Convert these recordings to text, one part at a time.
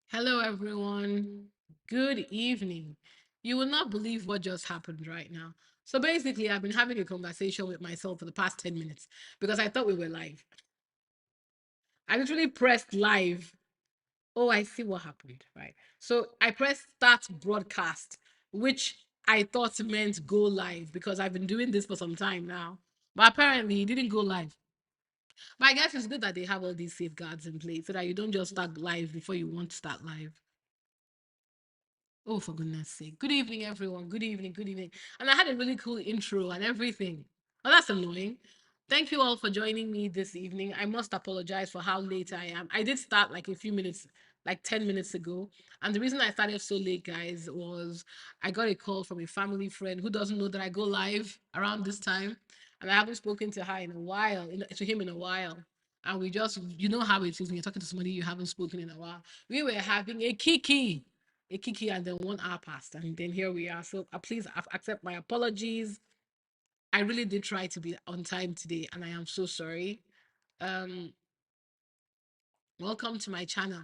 Hello, everyone. Good evening. You will not believe what just happened right now. So basically, I've been having a conversation with myself for the past 10 minutes because I thought we were live. I literally pressed live. Oh, I see what happened. Right. So I pressed start broadcast, which I thought meant go live because I've been doing this for some time now. But apparently, it didn't go live. But I guess it's good that they have all these safeguards in place so that you don't just start live before you want to start live. Oh, for goodness sake. Good evening, everyone. Good evening. Good evening. And I had a really cool intro and everything. Oh, that's annoying. Thank you all for joining me this evening. I must apologize for how late I am. I did start like a few minutes, like 10 minutes ago. And the reason I started so late, guys, was I got a call from a family friend who doesn't know that I go live around this time. And I haven't spoken to her in a while, to him in a while. And we just, you know how it is when you're talking to somebody you haven't spoken in a while. We were having a kiki and then 1 hour passed and then here we are. So please accept my apologies. I really did try to be on time today and I am so sorry. um Welcome to my channel.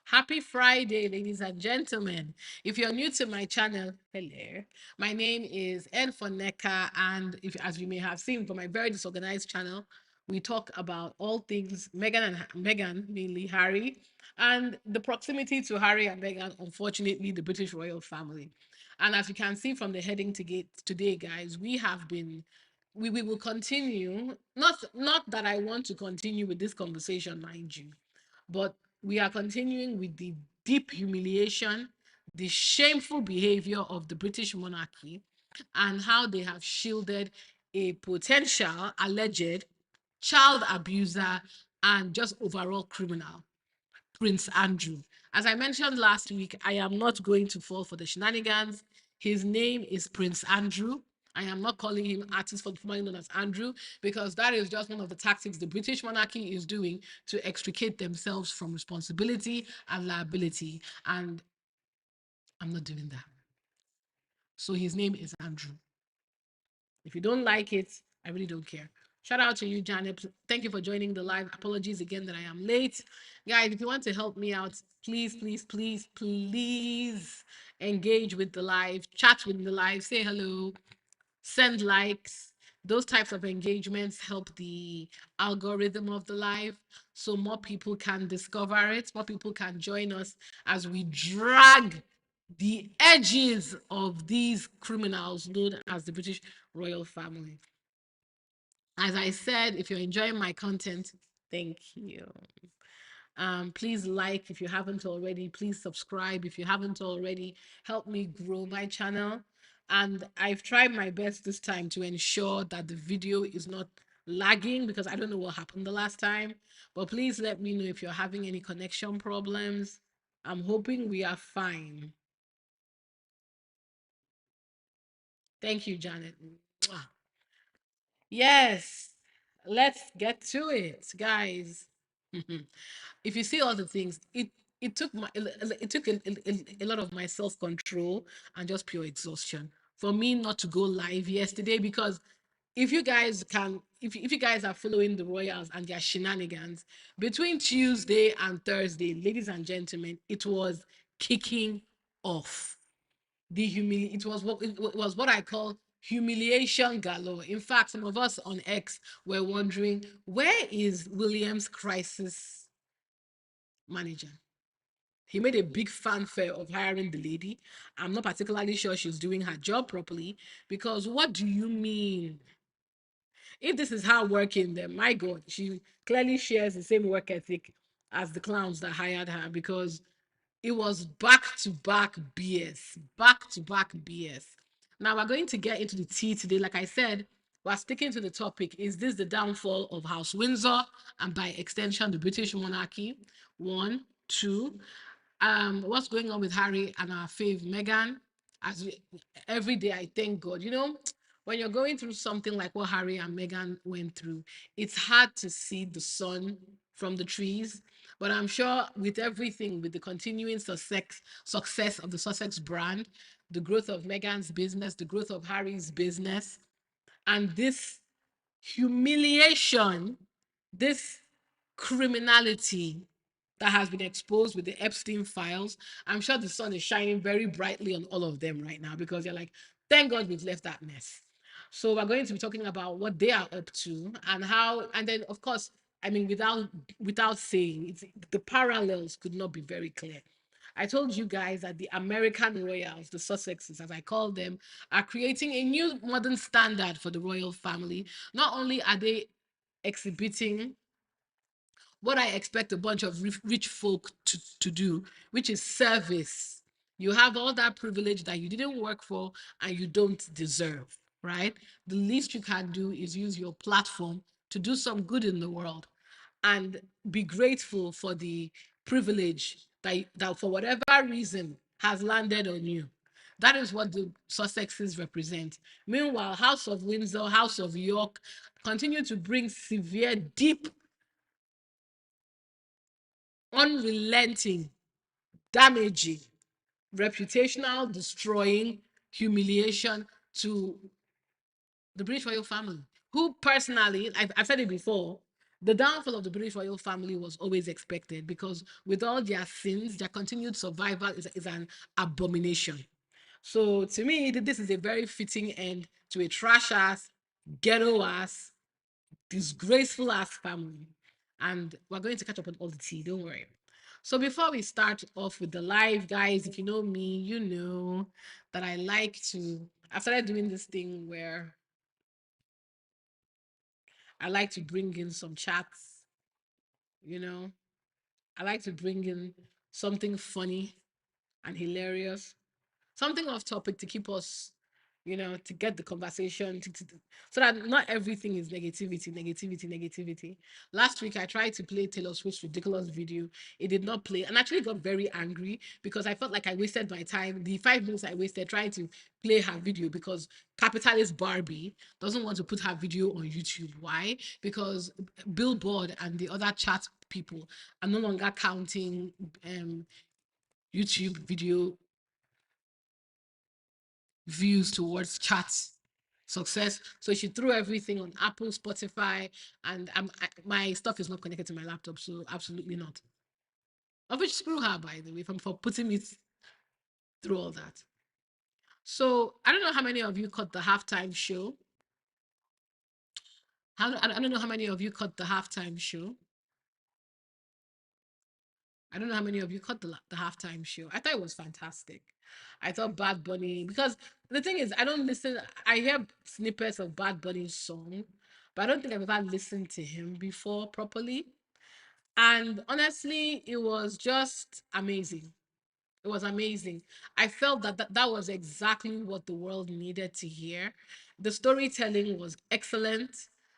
Happy Friday, ladies and gentlemen. If you're new to my channel, hello. My name is N for Neka, and if, as you may have seen from my very disorganized channel, we talk about all things Meghan, mainly Harry, and the proximity to Harry and Meghan, unfortunately, the British royal family. And as you can see from the heading today, guys, we will continue. Not that I want to continue with this conversation, mind you, but we are continuing with the deep humiliation, the shameful behavior of the British monarchy, and how they have shielded a potential alleged child abuser and just overall criminal, Prince Andrew. As I mentioned last week, I am not going to fall for the shenanigans. His name is Prince Andrew. I am not calling him artist formerly known as Andrew because that is just one of the tactics the British monarchy is doing to extricate themselves from responsibility and liability. And I'm not doing that. So his name is Andrew. If you don't like it, I really don't care. Shout out to you, Janet. Thank you for joining the live. Apologies again that I am late. Guys, if you want to help me out, please, please, please, please engage with the live, chat with the live, say hello, send likes. Those types of engagements help the algorithm of the live so more people can discover it, more people can join us as we drag the edges of these criminals known as the British royal family. As I said, if you're enjoying my content, thank you. Please like if you haven't already. Please subscribe if you haven't already. Help me grow my channel. And I've tried my best this time to ensure that the video is not lagging because I don't know what happened the last time. But please let me know if you're having any connection problems. I'm hoping we are fine. Thank you, Janet. Mwah. Yes, let's get to it, guys. If you see all the things, it took a lot of my self control and just pure exhaustion for me not to go live yesterday because if you guys are following the royals and their shenanigans between Tuesday and Thursday, ladies and gentlemen, it was kicking off. It was what I call humiliation galore. In fact, some of us on X were wondering, where is William's crisis manager? He made a big fanfare of hiring the lady. I'm not particularly sure she's doing her job properly because what do you mean? If this is her working, then my God, she clearly shares the same work ethic as the clowns that hired her because it was back to back BS, back to back BS. Now we're going to get into the tea today. Like I said, we're sticking to the topic. Is this the downfall of House Windsor and by extension the British monarchy? One, two. What's going on with Harry and our fave Meghan? Every day I thank God. When you're going through something like what Harry and Meghan went through, it's hard to see the sun from the trees. But I'm sure with everything, with the continuing success of the Sussex brand, the growth of Meghan's business, the growth of Harry's business, and this humiliation, this criminality that has been exposed with the Epstein files. I'm sure the sun is shining very brightly on all of them right now because you're like, thank God we've left that mess. So we're going to be talking about what they are up to and how, and then of course, I mean, without saying, the parallels could not be very clear. I told you guys that the American royals, the Sussexes, as I call them, are creating a new modern standard for the royal family. Not only are they exhibiting what I expect a bunch of rich folk to do, which is service. You have all that privilege that you didn't work for and you don't deserve, right? The least you can do is use your platform to do some good in the world and be grateful for the privilege that for whatever reason has landed on you. That is what the Sussexes represent. Meanwhile, House of Windsor, House of York continue to bring severe, deep, unrelenting, damaging, reputational, destroying humiliation to the British royal family, who personally, I've said it before, the downfall of the British royal family was always expected because with all their sins, their continued survival is an abomination. So to me, this is a very fitting end to a trash ass, ghetto ass, disgraceful ass family. And we're going to catch up on all the tea, don't worry. So before we start off with the live, guys, if you know me, you know that I started doing this thing where I like to bring in some chats, you know. I like to bring in something funny and hilarious, something off topic to keep us, to get the conversation, so that not everything is negativity, negativity, negativity. Last week, I tried to play Taylor Swift's ridiculous video. It did not play, and actually got very angry because I felt like I wasted my time. The 5 minutes I wasted trying to play her video because capitalist Barbie doesn't want to put her video on YouTube. Why? Because Billboard and the other chat people are no longer counting um, YouTube video views towards chat success. So she threw everything on Apple, Spotify, and my stuff is not connected to my laptop, so absolutely not. Of which screw her, by the way, for putting me through all that. So I don't know how many of you caught the halftime show. I don't know how many of you caught the halftime show. I don't know how many of you caught the halftime show. I thought it was fantastic. I thought Bad Bunny, because the thing is, I don't listen, I hear snippets of Bad Bunny's song, but I don't think I've ever listened to him before properly. And honestly, it was just amazing. It was amazing. I felt that was exactly what the world needed to hear. The storytelling was excellent.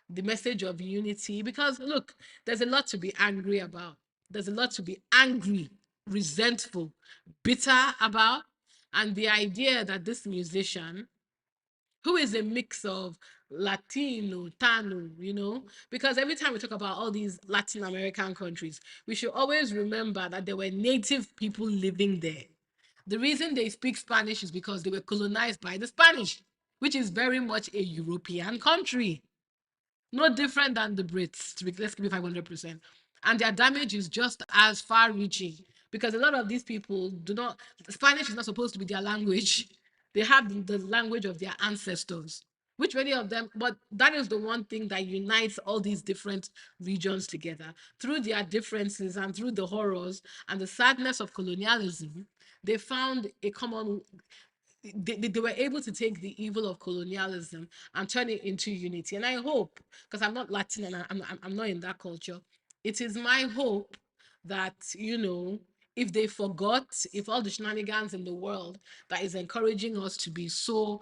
The message of unity, because look, there's a lot to be angry about. There's a lot to be angry, resentful, bitter about. And the idea that this musician, who is a mix of Latino, Tano, because every time we talk about all these Latin American countries, we should always remember that there were native people living there. The reason they speak Spanish is because they were colonized by the Spanish, which is very much a European country. No different than the Brits. Let's give it 500%. And their damage is just as far reaching because a lot of these people do not, Spanish is not supposed to be their language. They have the language of their ancestors, which many of them, but that is the one thing that unites all these different regions together. Through their differences and through the horrors and the sadness of colonialism, they found a common, they were able to take the evil of colonialism and turn it into unity. And I hope, because I'm not Latin and I'm not in that culture, it is my hope that, if they forgot, if all the shenanigans in the world that is encouraging us to be so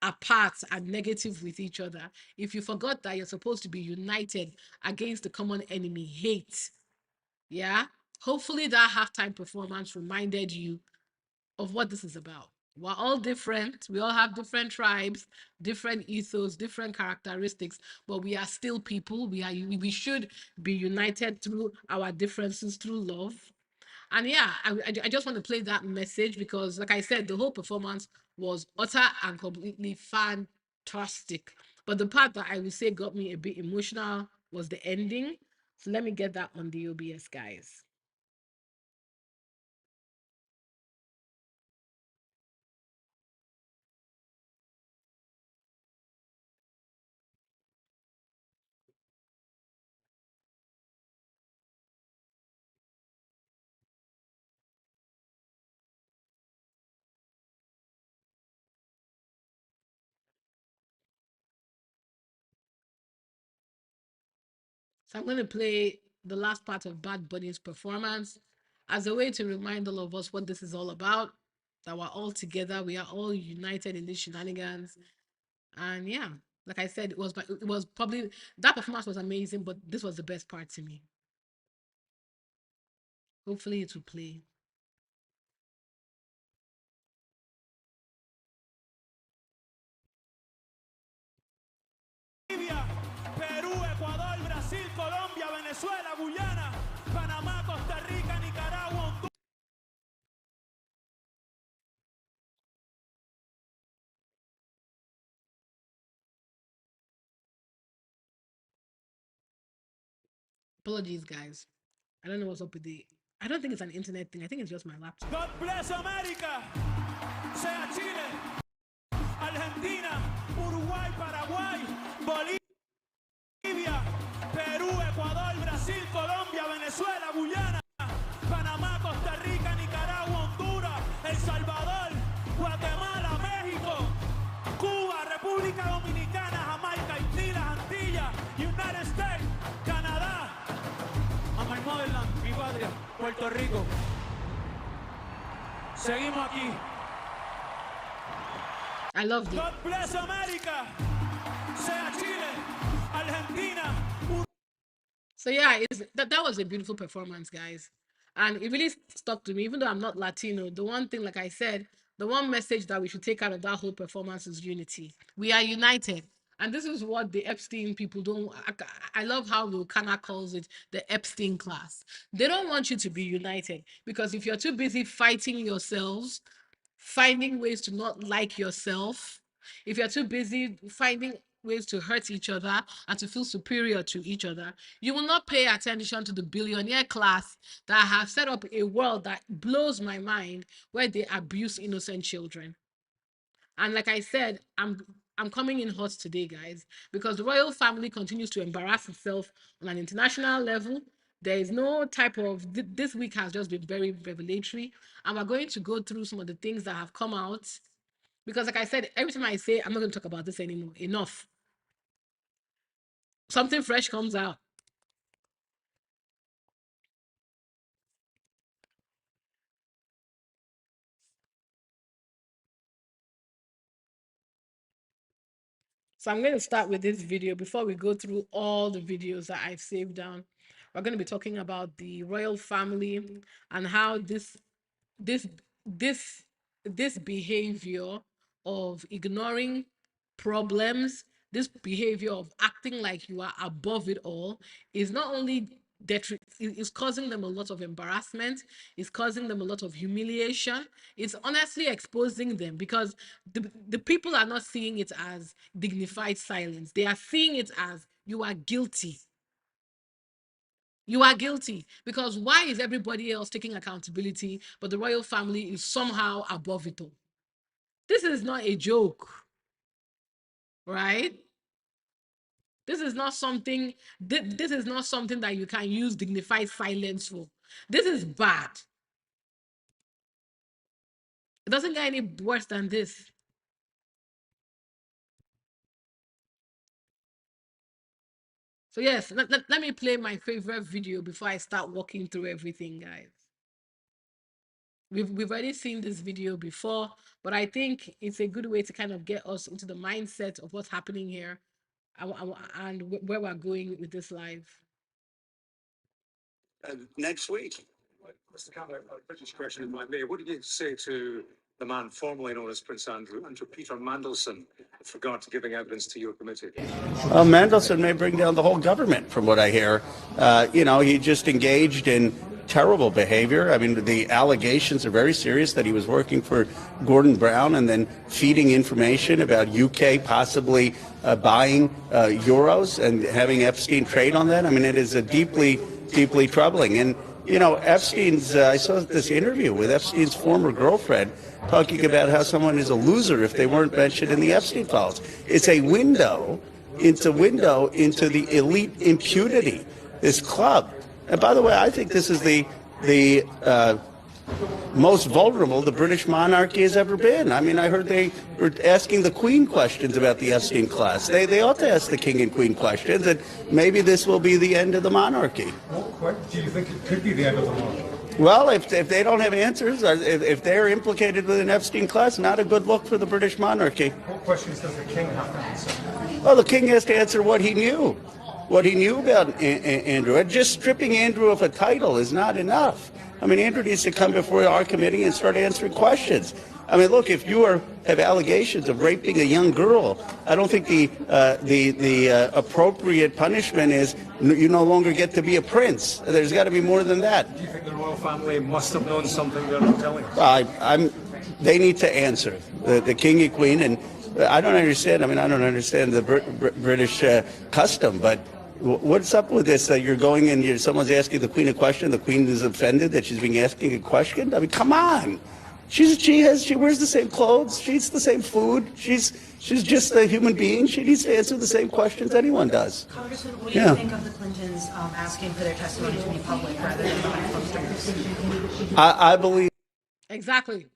apart and negative with each other, if you forgot that you're supposed to be united against the common enemy, hate, yeah, hopefully that halftime performance reminded you of what this is about. We're all different. We all have different tribes, different ethos, different characteristics, but we are still people. We should be united through our differences, through love. And yeah, I just want to play that message because, like I said, the whole performance was utter and completely fantastic. But the part that I would say got me a bit emotional was the ending. So let me get that on the OBS, guys. So I'm going to play the last part of Bad Bunny's performance as a way to remind all of us what this is all about. That we're all together, we are all united in these shenanigans, and yeah, like I said, it was probably that performance was amazing, but this was the best part to me. Hopefully, it will play. Perú, Ecuador, Brasil, Colombia, Venezuela, Guyana, Panamá, Costa Rica, Nicaragua, Honduras. Apologies, guys. I don't know what's up with the. I don't think it's an internet thing. I think it's just my laptop. God bless America. Sea Chile, Argentina, Uruguay, Paraguay, Bolivia, Perú, Ecuador, Brasil, Colombia, Venezuela, Guyana, Panamá, Costa Rica, Nicaragua, Honduras, El Salvador, Guatemala, México, Cuba, República Dominicana, Jamaica, Haití, las Antillas, United States, Canadá, a my motherland, mi patria, Puerto Rico. Seguimos aquí. I love it. God bless America. Sea Chile, Argentina. So yeah, that was a beautiful performance, guys, and it really stuck to me. Even though I'm not Latino, the one thing, like I said, the one message that we should take out of that whole performance is unity. We are united, and this is what the Epstein people don't. I love how Wilkana calls it the Epstein class. They don't want you to be united because if you're too busy fighting yourselves, finding ways to not like yourself, if you're too busy finding ways to hurt each other and to feel superior to each other, you will not pay attention to the billionaire class that have set up a world that blows my mind where they abuse innocent children. And like I said, I'm coming in hot today, guys, because the royal family continues to embarrass itself on an international level. There is no type of this week has just been very revelatory, and we're going to go through some of the things that have come out. Because, like I said, every time I say I'm not going to talk about this anymore, enough. Something fresh comes out. So I'm going to start with this video before we go through all the videos that I've saved down. We're going to be talking about the royal family and how this this this behavior of ignoring problems, this behavior of acting like you are above it all is not only is causing them a lot of embarrassment, it's causing them a lot of humiliation, it's honestly exposing them because the people are not seeing it as dignified silence, they are seeing it as you are guilty. You are guilty because why is everybody else taking accountability, but the royal family is somehow above it all? This is not a joke, right? This is not something. This is not something that you can use dignified silence for. This is bad. It doesn't get any worse than this. So yes, let me play my favorite video before I start walking through everything, guys. We've already seen this video before, but I think it's a good way to kind of get us into the mindset of what's happening here and where we're going with this live. Next week. Mr. Cameron, a British question in my way. What did you say to the man formerly known as Prince Andrew Peter Mandelson, with regard to giving evidence to your committee? Mandelson may bring down the whole government, from what I hear. He just engaged in terrible behavior. I mean, the allegations are very serious that he was working for Gordon Brown and then feeding information about UK possibly buying euros and having Epstein trade on that. I mean, it is a deeply troubling. And Epstein's, I saw this interview with Epstein's former girlfriend talking about how someone is a loser if they weren't mentioned in the Epstein files. It's a window into the elite impunity, this club. And by the way, I think this is the most vulnerable the British monarchy has ever been. I mean, I heard they were asking the Queen questions about the Epstein class. They ought to ask the King and Queen questions, and maybe this will be the end of the monarchy. What do you think it could be the end of the monarchy? Well, if they don't have answers, or if they're implicated with an Epstein class, not a good look for the British monarchy. What questions does the king have to answer? Well, the king has to answer what he knew about Andrew. And just stripping Andrew of a title is not enough. I mean, Andrew needs to come before our committee and start answering questions. I mean, look, if you have allegations of raping a young girl, I don't think the appropriate punishment is you no longer get to be a prince. There's got to be more than that. Do you think the royal family must have known something they're not telling us? They need to answer, the king and queen, and I don't understand. I mean, I don't understand the British custom, but what's up with this? You're going and someone's asking the queen a question. The queen is offended that she's being asking a question. I mean, come on. She wears the same clothes. She eats the same food. She's just a human being. She needs to answer the same questions anyone does. Congressman, what do you think of the Clintons asking for their testimony to be public rather than behind closed doors? I believe. Exactly.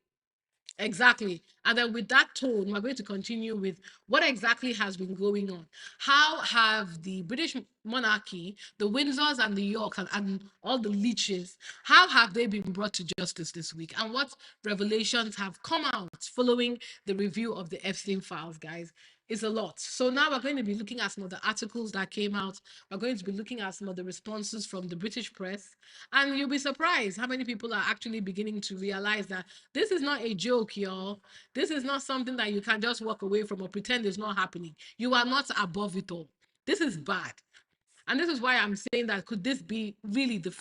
Exactly. And then with that tone, we're going to continue with what exactly has been going on. How have the British monarchy, the Windsors and the Yorks and all the leeches, how have they been brought to justice this week? And what revelations have come out following the review of the Epstein files, guys? Is a lot. So now we're going to be looking at some of the articles that came out. We're going to be looking at some of the responses from the British press. And you'll be surprised how many people are actually beginning to realize that this is not a joke, y'all. This is not something that you can just walk away from or pretend is not happening. You are not above it all. This is bad. And this is why I'm saying that could this be really the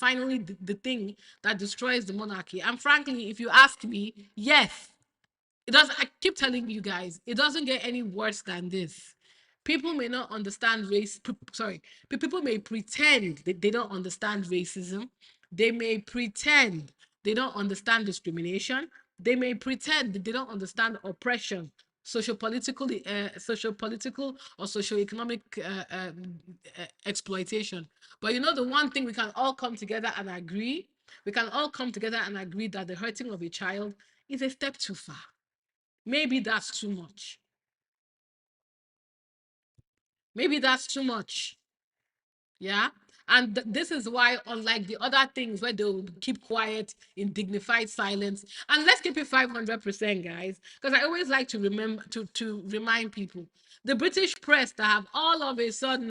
thing that destroys the monarchy? And frankly, if you ask me, yes. It does. I keep telling you guys, it doesn't get any worse than this. People may not understand race. Sorry, people may pretend that they don't understand racism. They may pretend they don't understand discrimination. They may pretend that they don't understand oppression, social political or socio-economic exploitation. But you know, the one thing we can all come together and agree, we can all come together and agree that the hurting of a child is a step too far. Maybe that's too much. Maybe that's too much. Yeah. And this is why, unlike the other things where they'll keep quiet in dignified silence, and let's keep it 500%, guys, because I always like to remember to remind people the British press that have all of a sudden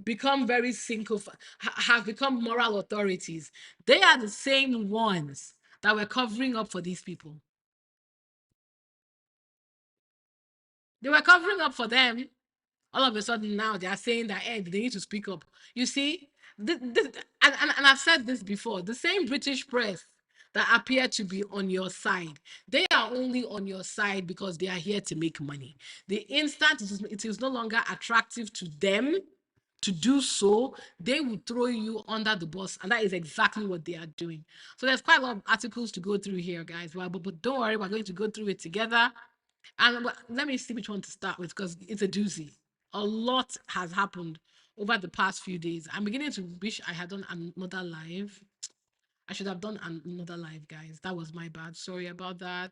become very have become moral authorities. They are the same ones that were covering up for these people. They were covering up for them. All of a sudden now they are saying that hey, they need to speak up. You see, and I've said this before, the same British press that appear to be on your side, they are only on your side because they are here to make money. The instant it is no longer attractive to them to do so, they will throw you under the bus, and that is exactly what they are doing. So there's quite a lot of articles to go through here, guys. Well, but don't worry, we're going to go through it together. And let me see which one to start with because it's a doozy. A lot has happened over the past few days. I'm beginning to wish I had done another live. I should have done another live, guys. That was my bad. Sorry about that.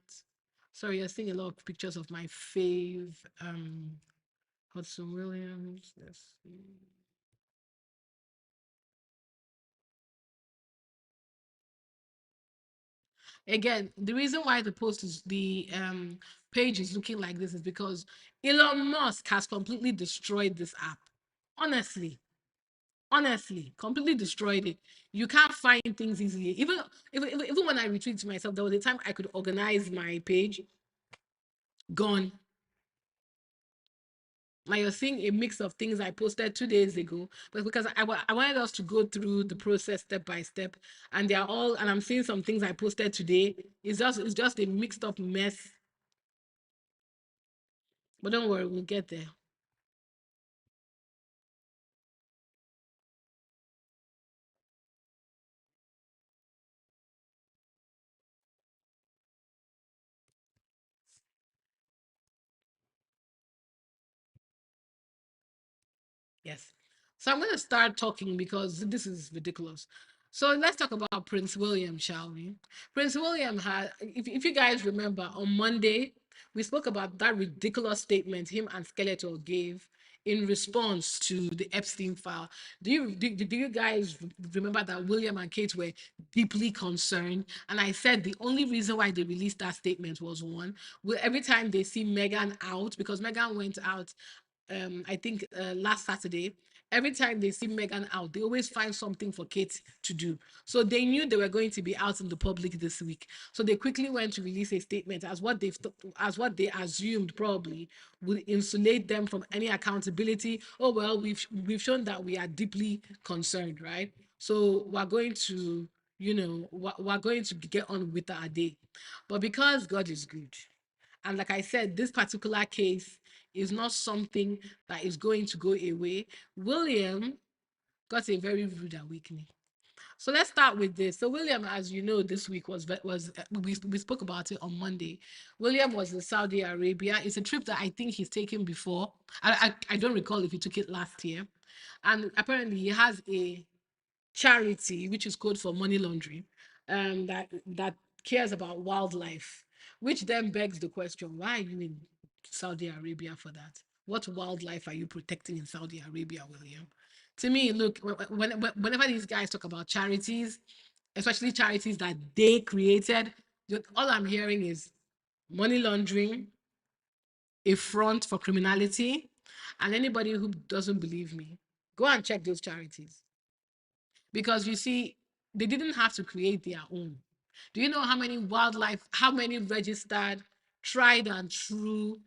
Sorry, you're seeing a lot of pictures of my fave, Hudson Williams. Let's see. Again, the reason why the page is looking like this is because Elon Musk has completely destroyed this app. Honestly, completely destroyed it. You can't find things easily. Even when I retweet to myself, there was a time I could organize my page. Gone. Now you're seeing a mix of things I posted 2 days ago, but because I wanted us to go through the process step by step, and they are all, and I'm seeing some things I posted today. It's just a mixed up mess. But don't worry, we'll get there. Yes. So I'm going to start talking because this is ridiculous. So let's talk about Prince William, shall we? Prince William had, if you guys remember, on Monday, we spoke about that ridiculous statement him and Skeletor gave in response to the Epstein file. Do you guys remember that William and Kate were deeply concerned? And I said the only reason why they released that statement was one, every time they see Meghan out, because Meghan went out I think last Saturday. Every time they see Megan out, they always find something for Kate to do. So they knew they were going to be out in the public this week. So they quickly went to release a statement as what they assumed probably would insulate them from any accountability. Oh well, we've shown that we are deeply concerned, right? So we're going to, we're going to get on with our day. But because God is good, and like I said, this particular case is not something that is going to go away. William got a very rude awakening. So let's start with this. So William, as you know, this week we spoke about it on Monday. William was in Saudi Arabia. It's a trip that I think he's taken before. I don't recall if he took it last year, and apparently he has a charity, which is code for money laundering, that cares about wildlife, which then begs the question: why are you in Saudi Arabia for that? What wildlife are you protecting in Saudi Arabia, William? To me, look, whenever these guys talk about charities, especially charities that they created, all I'm hearing is money laundering, a front for criminality, and anybody who doesn't believe me, go and check those charities. Because you see, they didn't have to create their own. Do you know how many registered, tried and true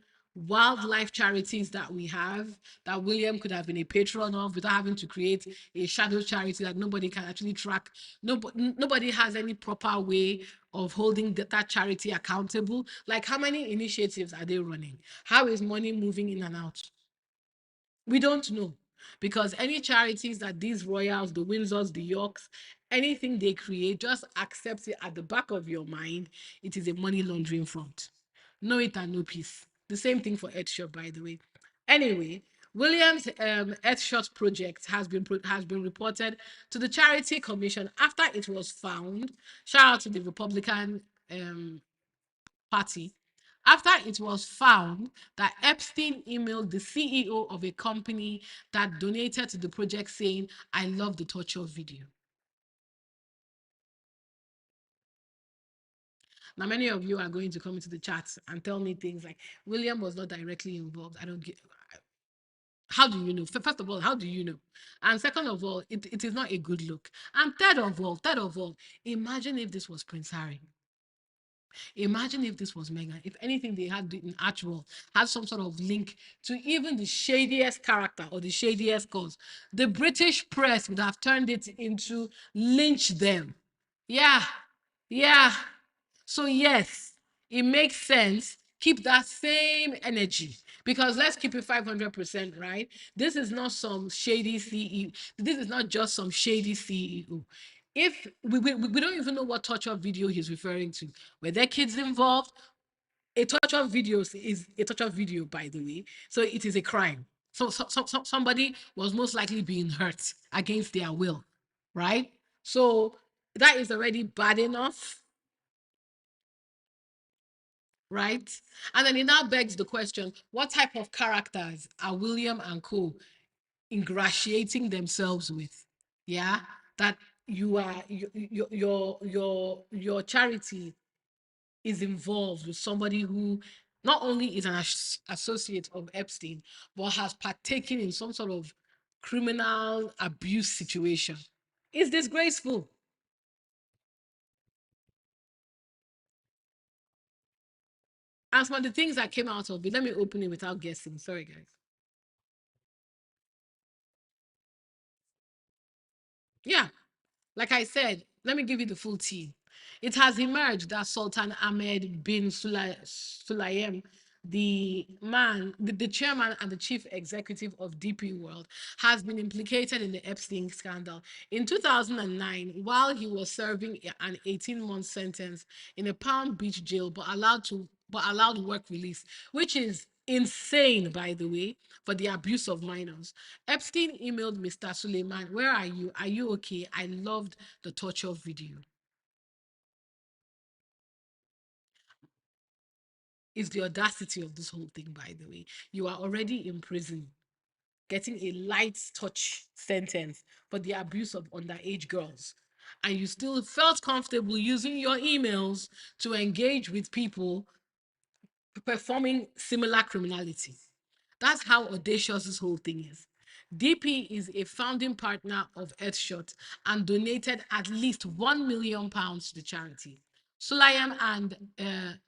wildlife charities that we have that William could have been a patron of without having to create a shadow charity that nobody can actually track? Nobody has any proper way of holding that charity accountable. Like, how many initiatives are they running? How is money moving in and out? We don't know, because any charities that these royals, the Windsors, the Yorks, anything they create, just accept it at the back of your mind. It is a money laundering front. Know it and no peace. The same thing for Earthshot, by the way. Anyway, Williams' Earthshot project has been reported to the Charity Commission after it was found. Shout out to the Republican Party, after it was found that Epstein emailed the CEO of a company that donated to the project saying, "I love the torture video." Now, many of you are going to come into the chat and tell me things like, William was not directly involved. I don't get. How do you know? First of all, how do you know? And second of all, it is not a good look. And third of all, imagine if this was Prince Harry. Imagine if this was Megan. If anything, they had in actual had some sort of link to even the shadiest character or the shadiest cause. The British press would have turned it into lynch them. Yeah, yeah. So yes, it makes sense. Keep that same energy, because let's keep it 500%, right? This is not some shady CEO. This is not just some shady CEO. If we don't even know what torture video he's referring to. Were there kids involved? A torture video is a torture video, by the way. So it is a crime. So somebody was most likely being hurt against their will, right? So that is already bad enough, right? And then it now begs the question: what type of characters are William and Co. ingratiating themselves with? Yeah, that you are your charity is involved with somebody who not only is an associate of Epstein, but has partaken in some sort of criminal abuse situation. It's disgraceful. As for the things that came out of it, let me open it without guessing. Sorry, guys. Yeah, like I said, let me give you the full tea. It has emerged that Sultan Ahmed bin Sulayem, the chairman and the chief executive of DP World, has been implicated in the Epstein scandal. In 2009, while he was serving an 18-month sentence in a Palm Beach jail, but allowed work release, which is insane, by the way, for the abuse of minors. Epstein emailed Mr. Suleiman, "Where are you? Are you okay? I loved the torture video." It's the audacity of this whole thing, by the way. You are already in prison, getting a light touch sentence for the abuse of underage girls. And you still felt comfortable using your emails to engage with people performing similar criminality. That's how audacious this whole thing is. DP is a founding partner of Earthshot and donated at least £1 million to the charity. Sulayam and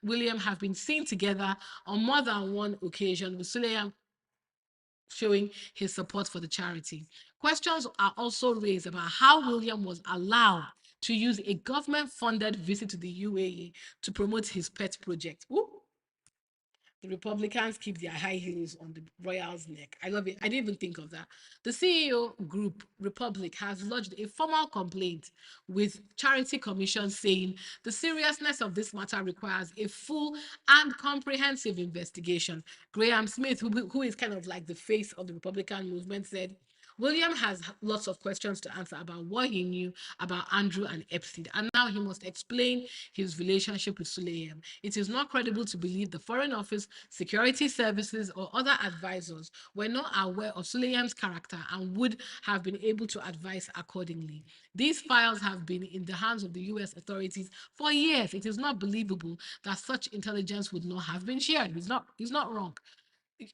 William have been seen together on more than one occasion, with Sulayam showing his support for the charity. Questions are also raised about how William was allowed to use a government-funded visit to the UAE to promote his pet project. Ooh. The Republicans keep their high heels on the royals' neck. I love it. I didn't even think of that. The CEO group, Republic, has lodged a formal complaint with Charity Commission saying the seriousness of this matter requires a full and comprehensive investigation. Graham Smith, who is kind of like the face of the Republican movement, said, "William has lots of questions to answer about what he knew about Andrew and Epstein, and now he must explain his relationship with Sulayem. It is not credible to believe the Foreign Office, security services, or other advisors were not aware of Sulayem's character and would have been able to advise accordingly. These files have been in the hands of the US authorities for years. It is not believable that such intelligence would not have been shared." He's not wrong.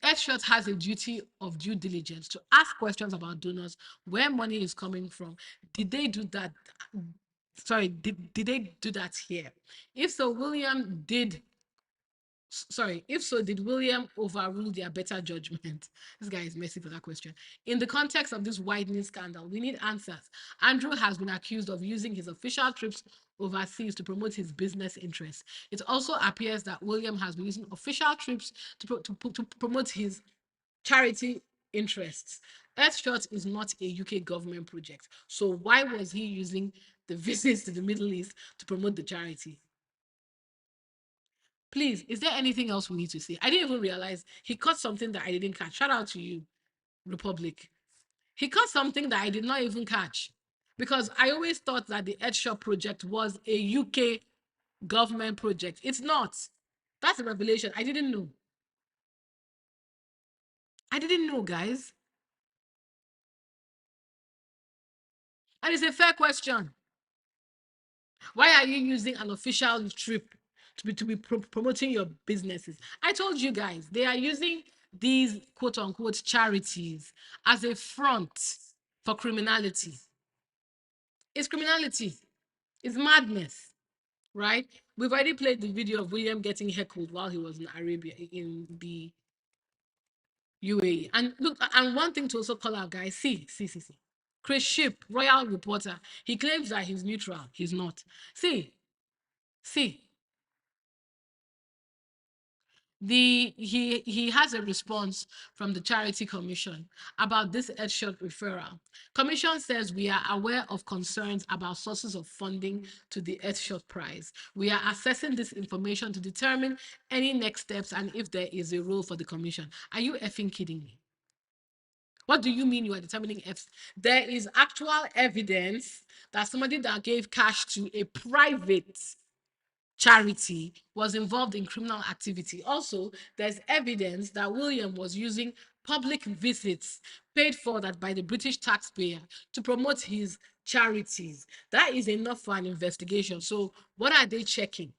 Earthshot has a duty of due diligence to ask questions about donors, where money is coming from. Did they do that? Sorry, did they do that here? If so, if so, did William overrule their better judgment? This guy is messy for that question. In the context of this widening scandal, we need answers. Andrew has been accused of using his official trips overseas to promote his business interests. It also appears that William has been using official trips to promote his charity interests. Earthshot is not a UK government project. So why was he using the visits to the Middle East to promote the charity? Please, is there anything else we need to say? I didn't even realize he caught something that I didn't catch. Shout out to you, Republic. He caught something that I did not even catch, because I always thought that the Earthshot project was a UK government project. It's not. That's a revelation. I didn't know. I didn't know, guys. And it's a fair question. Why are you using an official trip to be promoting your businesses? I told you guys, they are using these quote unquote charities as a front for criminality. It's criminality. It's madness, right? We've already played the video of William getting heckled while he was in Arabia, in the UAE. And look, and one thing to also call out, guys, see. Chris Ship, royal reporter, he claims that he's neutral. He's not. See, he has a response from the Charity Commission about this Earthshot referral. Commission says, "We are aware of concerns about sources of funding to the Earthshot prize. We are assessing this information to determine any next steps and if there is a role for the commission." Are you effing kidding me? What do you mean you are determining F? There is actual evidence that somebody that gave cash to a private charity was involved in criminal activity. Also, there's evidence that William was using public visits paid for that by the British taxpayer to promote his charities. That is enough for an investigation. So what are they checking?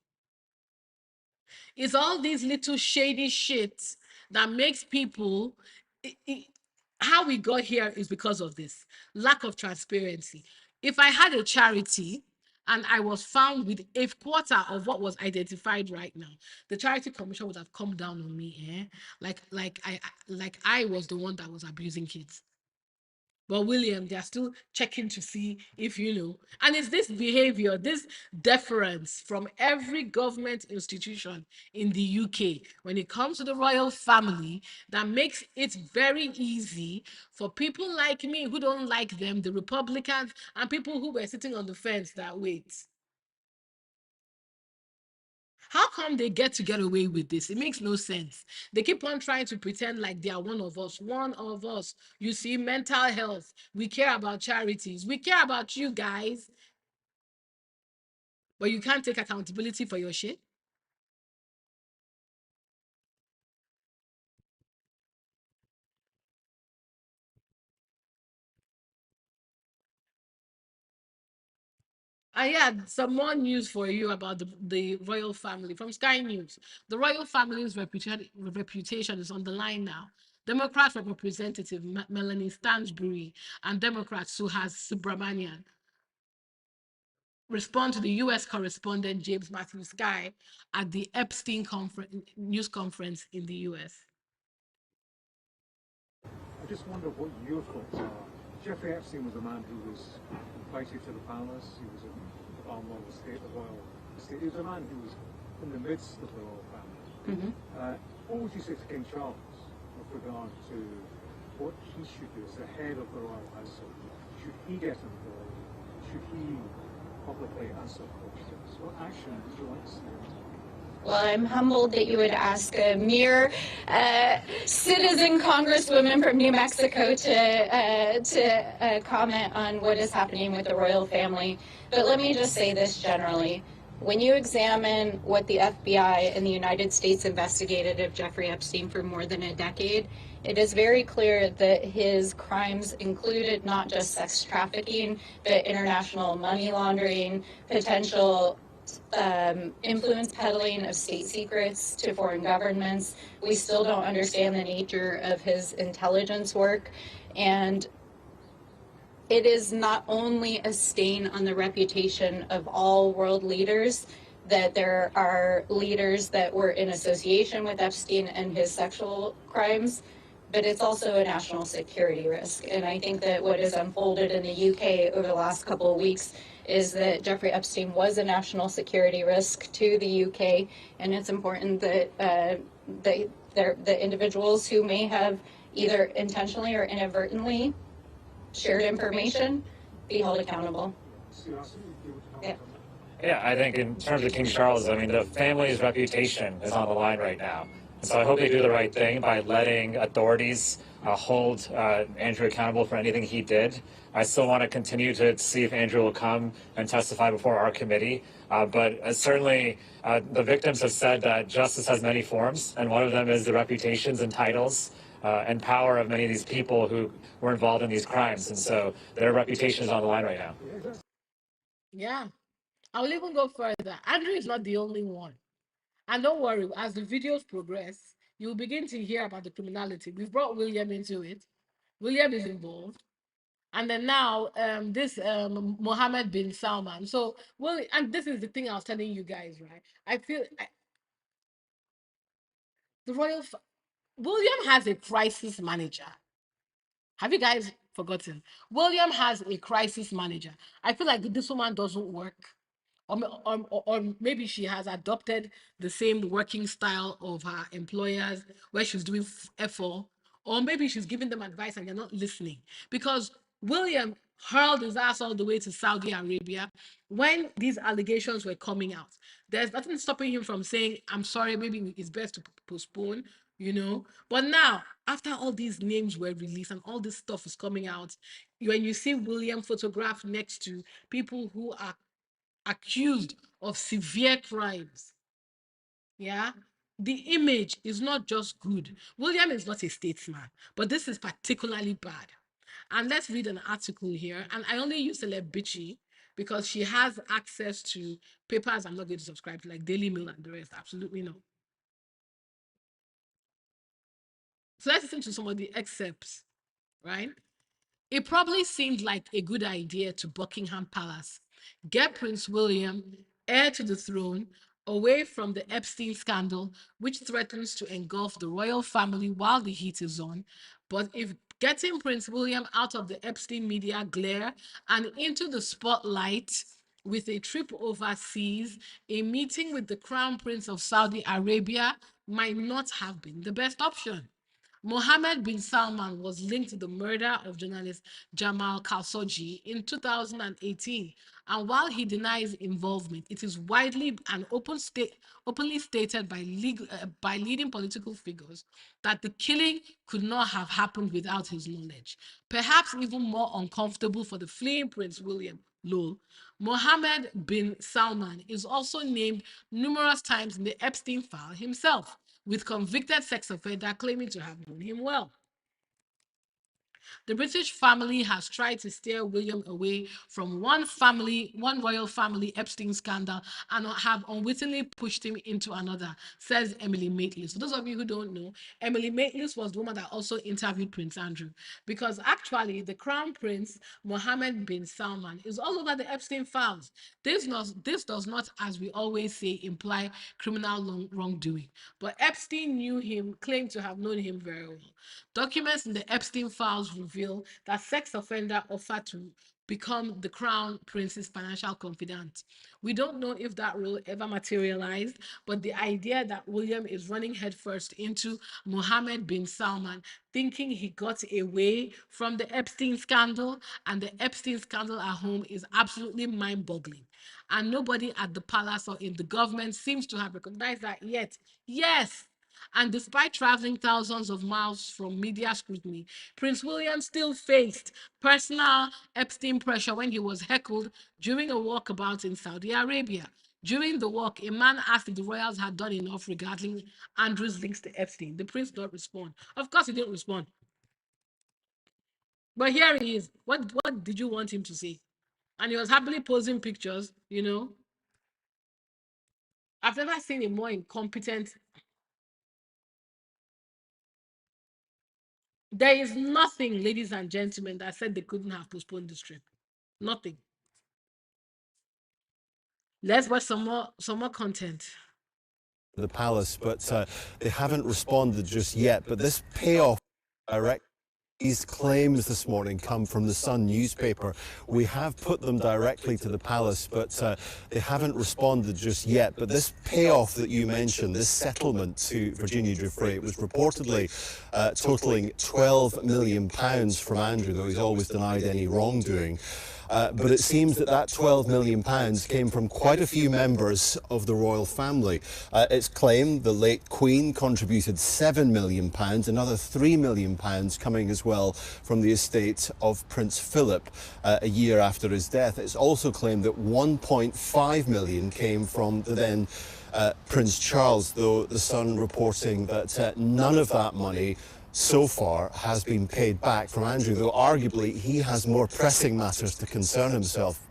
It's all these little shady shit that makes people how we got here is because of this lack of transparency. If I had a charity and I was found with a quarter of what was identified right now, the Charity Commission would have come down on me, like I was the one that was abusing kids. But William, they're still checking to see if you know. And it's this behavior, this deference from every government institution in the UK when it comes to the royal family that makes it very easy for people like me who don't like them, the Republicans, and people who were sitting on the fence that wait. How come they get away with this? It makes no sense. They keep on trying to pretend like they are one of us. One of us. You see, mental health. We care about charities. We care about you guys. But you can't take accountability for your shit. I had some more news for you about the royal family from Sky News. The royal family's reputation is on the line now. Democrat Representative Melanie Stansbury and Democrat Suhas Subramanian respond to the U.S. correspondent James Matthew Sky at the Epstein news conference in the U.S. I just wonder what your thoughts are. Jeffrey Epstein was a man who was invited to the palace. He was a farmer of the state, the royal estate. He was a man who was in the midst of the royal family. What would you say to King Charles with regard to what he should do as the head of the royal household? Should he get involved? Should he publicly answer questions? What action would you like to see? Well, I'm humbled that you would ask a mere citizen congresswoman from New Mexico to comment on what is happening with the royal family. But let me just say this generally. When you examine what the FBI and the United States investigated of Jeffrey Epstein for more than a decade, it is very clear that his crimes included not just sex trafficking, but international money laundering, potential influence peddling of state secrets to foreign governments. We still don't understand the nature of his intelligence work. And it is not only a stain on the reputation of all world leaders that there are leaders that were in association with Epstein and his sexual crimes, but it's also a national security risk. And I think that what has unfolded in the UK over the last couple of weeks is that Jeffrey Epstein was a national security risk to the UK, and it's important that the individuals who may have either intentionally or inadvertently shared information be held accountable. Yeah. Yeah, I think in terms of King Charles, I mean, the family's reputation is on the line right now. And so I hope they do the right thing by letting authorities hold Andrew accountable for anything he did. I still want to continue to see if Andrew will come and testify before our committee. But certainly the victims have said that justice has many forms, and one of them is the reputations and titles and power of many of these people who were involved in these crimes. And so their reputation is on the line right now. Yeah. I'll even go further. Andrew is not the only one. And don't worry, as the videos progress, you'll begin to hear about the criminality. We've brought William into it. William is involved. And then now, this Mohammed bin Salman. So, well, and this is the thing I was telling you guys, right? I feel the William has a crisis manager. Have you guys forgotten? William has a crisis manager. I feel like this woman doesn't work. Or maybe she has adopted the same working style of her employers where she's doing FO, or maybe she's giving them advice and they're not listening. Because William hurled his ass all the way to Saudi Arabia when these allegations were coming out. There's nothing stopping him from saying, I'm sorry, maybe it's best to postpone, you know. But now, after all these names were released and all this stuff is coming out, when you see William photographed next to people who are accused of severe crimes, yeah, the image is not just good. William is not a statesman, but this is particularly bad. And let's read an article here. And I only use Celeb Bitchy because she has access to papers I'm not going to subscribe to, like Daily Mail and the rest. Absolutely no. So let's listen to some of the excerpts, right? It probably seemed like a good idea to Buckingham Palace. Get Prince William, heir to the throne, away from the Epstein scandal, which threatens to engulf the royal family while the heat is on. But if getting Prince William out of the Epstein media glare and into the spotlight with a trip overseas, a meeting with the Crown Prince of Saudi Arabia might not have been the best option. Mohammed bin Salman was linked to the murder of journalist Jamal Khashoggi in 2018. And while he denies involvement, it is widely and openly stated by leading political figures that the killing could not have happened without his knowledge. Perhaps even more uncomfortable for the fleeing Prince William, Lowell, Mohammed bin Salman is also named numerous times in the Epstein file himself, with convicted sex offender claiming to have known him well. The British family has tried to steer William away from one royal family Epstein scandal and have unwittingly pushed him into another, says Emily Maitlis. For those of you who don't know, Emily Maitlis was the woman that also interviewed Prince Andrew, because actually the Crown Prince, Mohammed bin Salman, is all over the Epstein files. This does not, as we always say, imply criminal wrongdoing. But Epstein knew him, claimed to have known him very well. Documents in the Epstein files reveal that sex offender offered to become the Crown Prince's financial confidant. We don't know if that role ever materialized, but the idea that William is running headfirst into Mohammed bin Salman, thinking he got away from the Epstein scandal and the Epstein scandal at home, is absolutely mind-boggling. And nobody at the palace or in the government seems to have recognized that yet. Yes. And despite traveling thousands of miles from media scrutiny, Prince William still faced personal Epstein pressure when he was heckled during a walkabout in Saudi Arabia. During the walk, a man asked if the royals had done enough regarding Andrew's links to Epstein. The prince did not respond. Of course, he didn't respond. But here he is. What did you want him to say? And he was happily posing pictures, you know. I've never seen a more incompetent. There is nothing, ladies and gentlemen, that said they couldn't have postponed this trip. Nothing. Let's watch some more content. The palace, but they haven't responded just yet. But this payoff direct. These claims this morning come from the Sun newspaper. We have put them directly to the palace, but they haven't responded just yet. But this payoff that you mentioned, this settlement to Virginia Giuffre, it was reportedly totaling £12 million from Andrew, though he's always denied any wrongdoing. But it seems that £12 million came from quite a few members of the royal family. It's claimed the late Queen contributed £7 million, another £3 million coming as well from the estate of Prince Philip a year after his death. It's also claimed that £1.5 million came from the then Prince Charles, though the Sun reporting that none of that money so far has been paid back from Andrew, though arguably he has more pressing matters to concern himself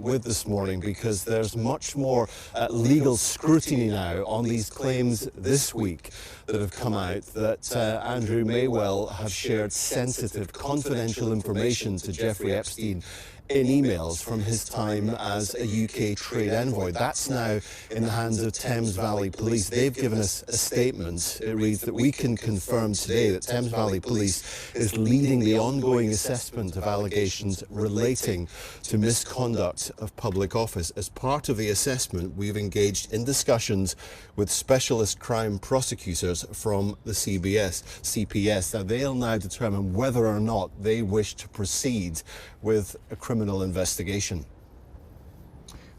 with this morning, because there's much more legal scrutiny now on these claims this week that have come out that Andrew may well have shared sensitive, confidential information to Jeffrey Epstein in emails from his time as a UK trade envoy. That's now in the hands of Thames Valley Police. They've given us a statement. It reads that we can confirm today that Thames Valley Police is leading the ongoing assessment of allegations relating to misconduct of public office. As part of the assessment, we've engaged in discussions with specialist crime prosecutors from the CPS. Now, they'll now determine whether or not they wish to proceed with a criminal investigation.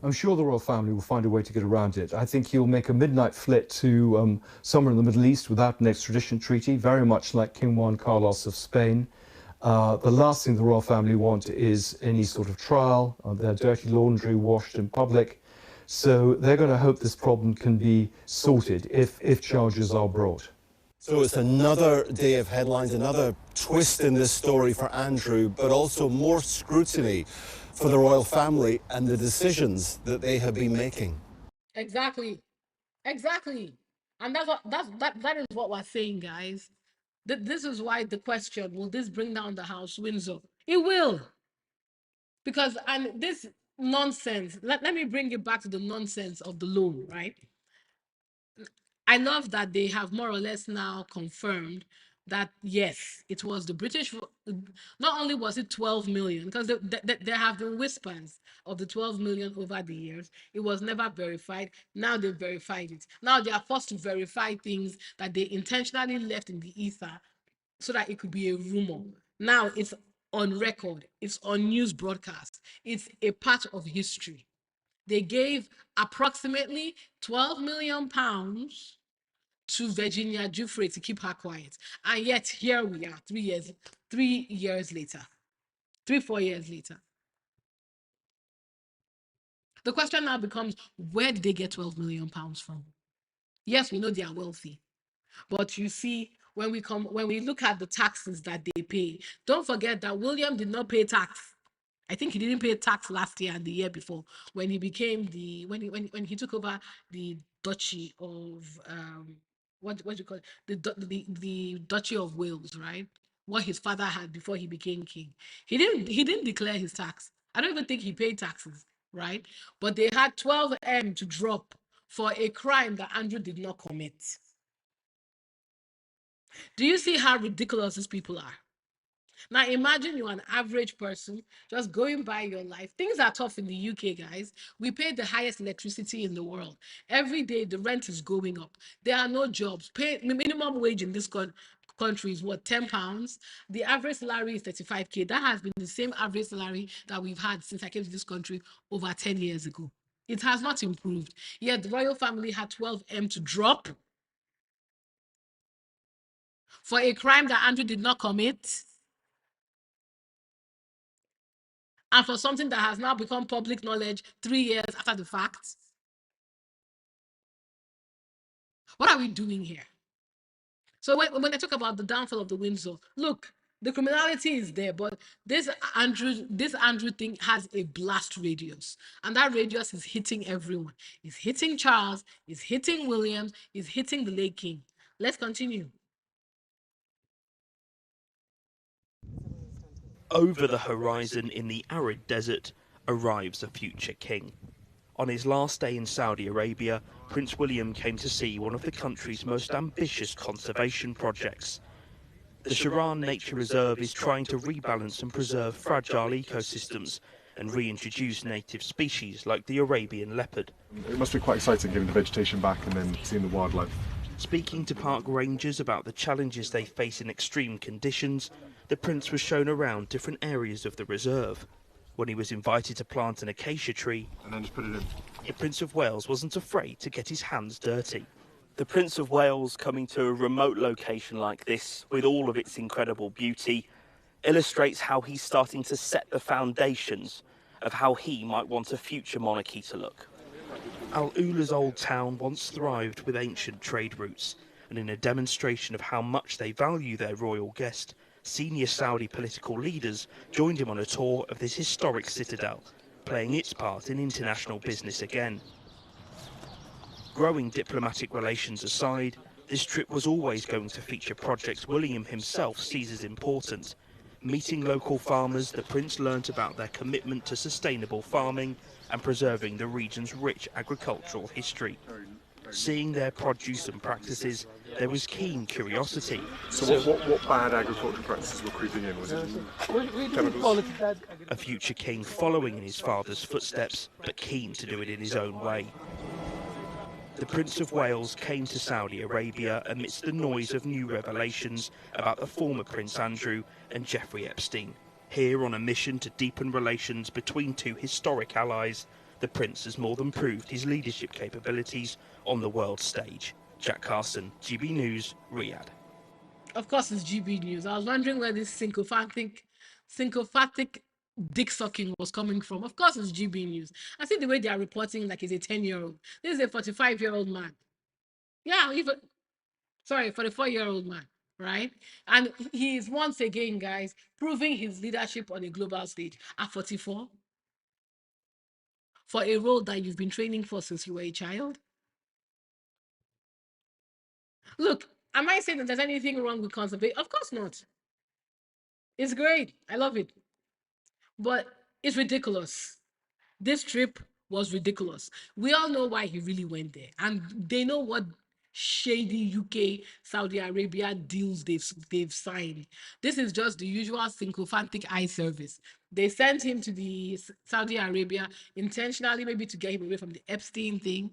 I'm sure the royal family will find a way to get around it. I think he'll make a midnight flit to somewhere in the Middle East without an extradition treaty, very much like King Juan Carlos of Spain. The last thing the royal family want is any sort of trial, their dirty laundry washed in public. So they're going to hope this problem can be sorted if charges are brought. So it's another day of headlines, another twist in this story for Andrew, but also more scrutiny for the royal family and the decisions that they have been making. Exactly. And that is what we're saying, guys. This is why the question, will this bring down the House Windsor? It will. Because, and this nonsense, let me bring it back to the nonsense of the loan, right? I love that they have more or less now confirmed that, yes, it was the British. Not only was it 12 million, because there have been whispers of the 12 million over the years. It was never verified. Now they've verified it. Now they are forced to verify things that they intentionally left in the ether so that it could be a rumor. Now it's on record, it's on news broadcast, it's a part of history. They gave approximately £12 million to Virginia Giuffre to keep her quiet. And yet here we are 3 years later, 4 years later. The question now becomes, where did they get £12 million from? Yes, we know they are wealthy. But you see, when we look at the taxes that they pay, don't forget that William did not pay tax. I think he didn't pay tax last year and the year before when he became when he took over the duchy of what do you call it? The Duchy of Wales, right? What his father had before he became king. He didn't declare his tax. I don't even think he paid taxes, right? But they had 12M to drop for a crime that Andrew did not commit. Do you see how ridiculous these people are? Now imagine you're an average person just going by your life. Things are tough in the UK, guys. We pay the highest electricity in the world. Every day the rent is going up. There are no jobs. Minimum wage in this country is what, £10? The average salary is 35k. That has been the same average salary that we've had since I came to this country over 10 years ago. It has not improved. Yet the royal family had 12M to drop for a crime that Andrew did not commit. And for something that has now become public knowledge 3 years after the fact. What are we doing here? So when I talk about the downfall of the Windsor, look, the criminality is there, but this Andrew thing has a blast radius, and that radius is hitting everyone. It's hitting Charles, it's hitting Williams, it's hitting the late king. Let's continue. Over the horizon in the arid desert arrives a future king. On his last day in Saudi Arabia, Prince William came to see one of the country's most ambitious conservation projects. The Sharan Nature Reserve is trying to rebalance and preserve fragile ecosystems and reintroduce native species like the Arabian leopard. It must be quite exciting getting the vegetation back and then seeing the wildlife. Speaking to park rangers about the challenges they face in extreme conditions, the Prince was shown around different areas of the reserve. When he was invited to plant an acacia tree, And then just put it in. the Prince of Wales wasn't afraid to get his hands dirty. The Prince of Wales coming to a remote location like this, with all of its incredible beauty, illustrates how he's starting to set the foundations of how he might want a future monarchy to look. Al Ula's old town once thrived with ancient trade routes, and in a demonstration of how much they value their royal guest, senior Saudi political leaders joined him on a tour of this historic citadel, playing its part in international business again. Growing diplomatic relations aside, this trip was always going to feature projects William himself sees as important. Meeting local farmers, the Prince learnt about their commitment to sustainable farming and preserving the region's rich agricultural history. Seeing their produce and practices, there was keen curiosity. So what bad agricultural practices were creeping in? Was it chemicals? A future king following in his father's footsteps, but keen to do it in his own way. The Prince of Wales came to Saudi Arabia amidst the noise of new revelations about the former Prince Andrew and Jeffrey Epstein. Here on a mission to deepen relations between two historic allies, the Prince has more than proved his leadership capabilities on the world stage. Jack Carson, GB News, Riyadh. Of course, it's GB News. I was wondering where this sycophantic dick sucking was coming from. Of course, it's GB News. I see the way they are reporting like he's a 10-year-old. This is a 45-year-old man. Yeah, 44-year-old man, right? And he is once again, guys, proving his leadership on a global stage at 44 for a role that you've been training for since you were a child. Look, am I saying that there's anything wrong with conservation? Of course not. It's great. I love it. But it's ridiculous. This trip was ridiculous. We all know why he really went there. And they know what shady UK, Saudi Arabia deals they've signed. This is just the usual sycophantic eye service. They sent him to the Saudi Arabia intentionally, maybe to get him away from the Epstein thing.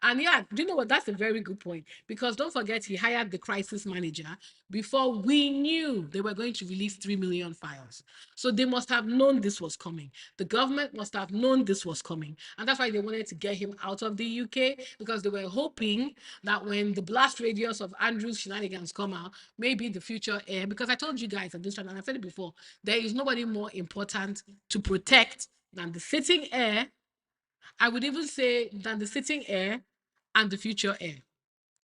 And yeah, do you know what? That's a very good point. Because don't forget, he hired the crisis manager before we knew they were going to release 3 million files. So they must have known this was coming. The government must have known this was coming. And that's why they wanted to get him out of the UK, because they were hoping that when the blast radius of Andrew's shenanigans come out, maybe the future heir, because I told you guys at this time, and I've said it before, there is nobody more important to protect than the sitting heir. I would even say than the sitting heir and the future heir,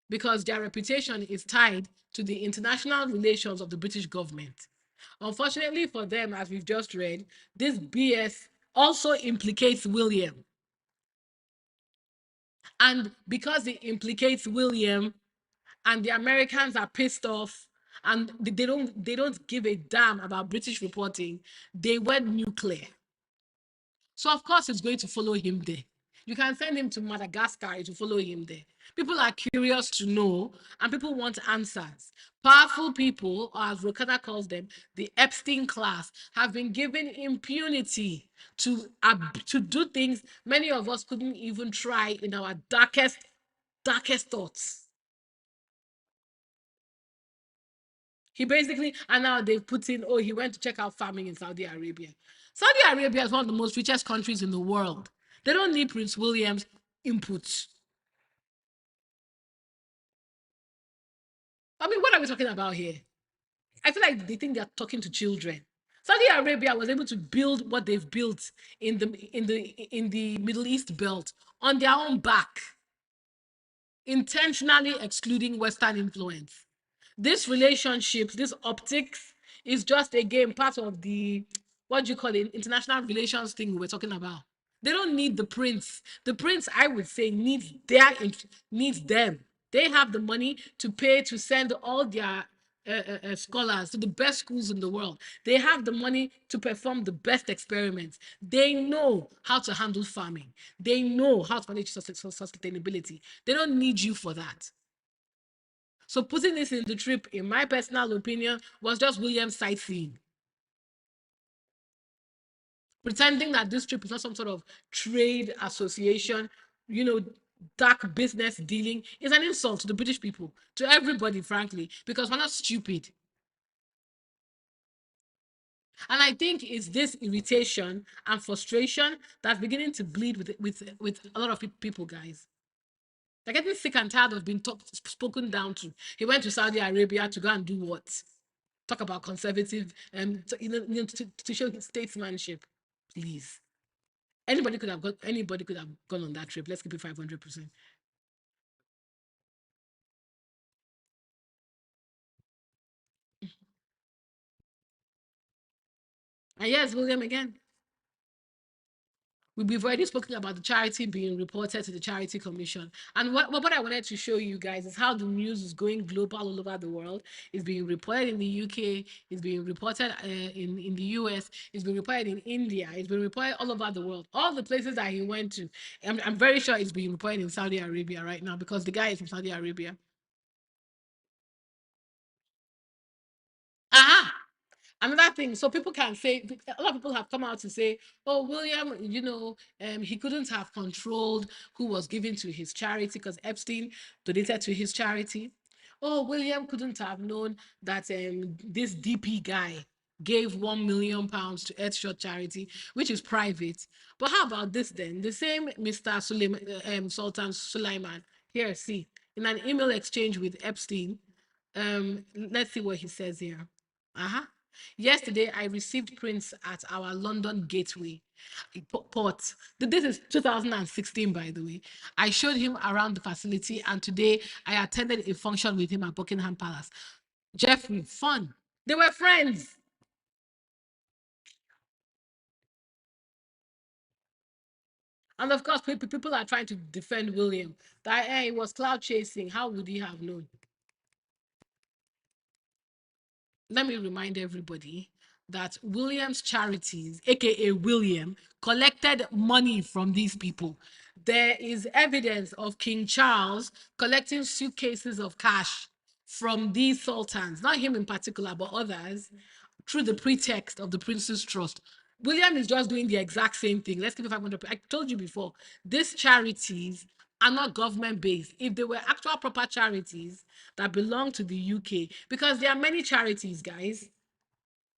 because their reputation is tied to the international relations of the British government. Unfortunately for them, as we've just read, this BS also implicates William. And because it implicates William, and the Americans are pissed off, and they don't give a damn about British reporting, they went nuclear. So of course it's going to follow him there. You can send him to Madagascar to follow him there. People are curious to know, and people want answers. Powerful people, or as Rokada calls them, the Epstein class, have been given impunity to do things many of us couldn't even try in our darkest thoughts. He basically, and now they've put in, oh, he went to check out farming in Saudi Arabia. Saudi Arabia is one of the most richest countries in the world. They don't need Prince William's inputs. I mean, what are we talking about here? I feel like they think they're talking to children. Saudi Arabia was able to build what they've built in the Middle East belt on their own back, intentionally excluding Western influence. This relationship, this optics, is just again part of the, what do you call it, international relations thing we were talking about. They don't need the prince. The prince, I would say, needs them. They have the money to pay to send all their scholars to the best schools in the world. They have the money to perform the best experiments. They know how to handle farming. They know how to manage sustainability. They don't need you for that. So putting this in the trip, in my personal opinion, was just William's sightseeing. Pretending that this trip is not some sort of trade association, dark business dealing, is an insult to the British people, to everybody, frankly, because we're not stupid. And I think it's this irritation and frustration that's beginning to bleed with a lot of people, guys. They're getting sick and tired of being spoken down to. He went to Saudi Arabia to go and do what? Talk about conservative, to show his statesmanship. Please, anybody could have gone on that trip. Let's keep it 500%. And yes, William again. We've already spoken about the charity being reported to the Charity Commission. And what I wanted to show you guys is how the news is going global all over the world. It's being reported in the UK, it's being reported in the US, it's being reported in India, it's being reported all over the world. All the places that he went to. I'm very sure it's being reported in Saudi Arabia right now, because the guy is from Saudi Arabia. Aha! Another thing, so people can say, a lot of people have come out to say, oh, William, he couldn't have controlled who was given to his charity because Epstein donated to his charity. Oh, William couldn't have known that this DP guy gave £1 million to Earthshot charity, which is private. But how about this then? The same Mr. Sultan Sulaiman, here, see, in an email exchange with Epstein, let's see what he says here. Uh-huh. Yesterday, I received Prince at our London Gateway port. This is 2016, by the way. I showed him around the facility, and today I attended a function with him at Buckingham Palace. Jeffrey, fun. They were friends. And of course, people are trying to defend William. That he was cloud chasing. How would he have known? Let me remind everybody that William's charities, aka William, collected money from these people. There is evidence of King Charles collecting suitcases of cash from these sultans, not him in particular, but others, through the pretext of the Prince's Trust. William is just doing the exact same thing. Let's give it 500. I told you before, these charities are not government based. If they were actual proper charities that belong to the UK, because there are many charities, guys.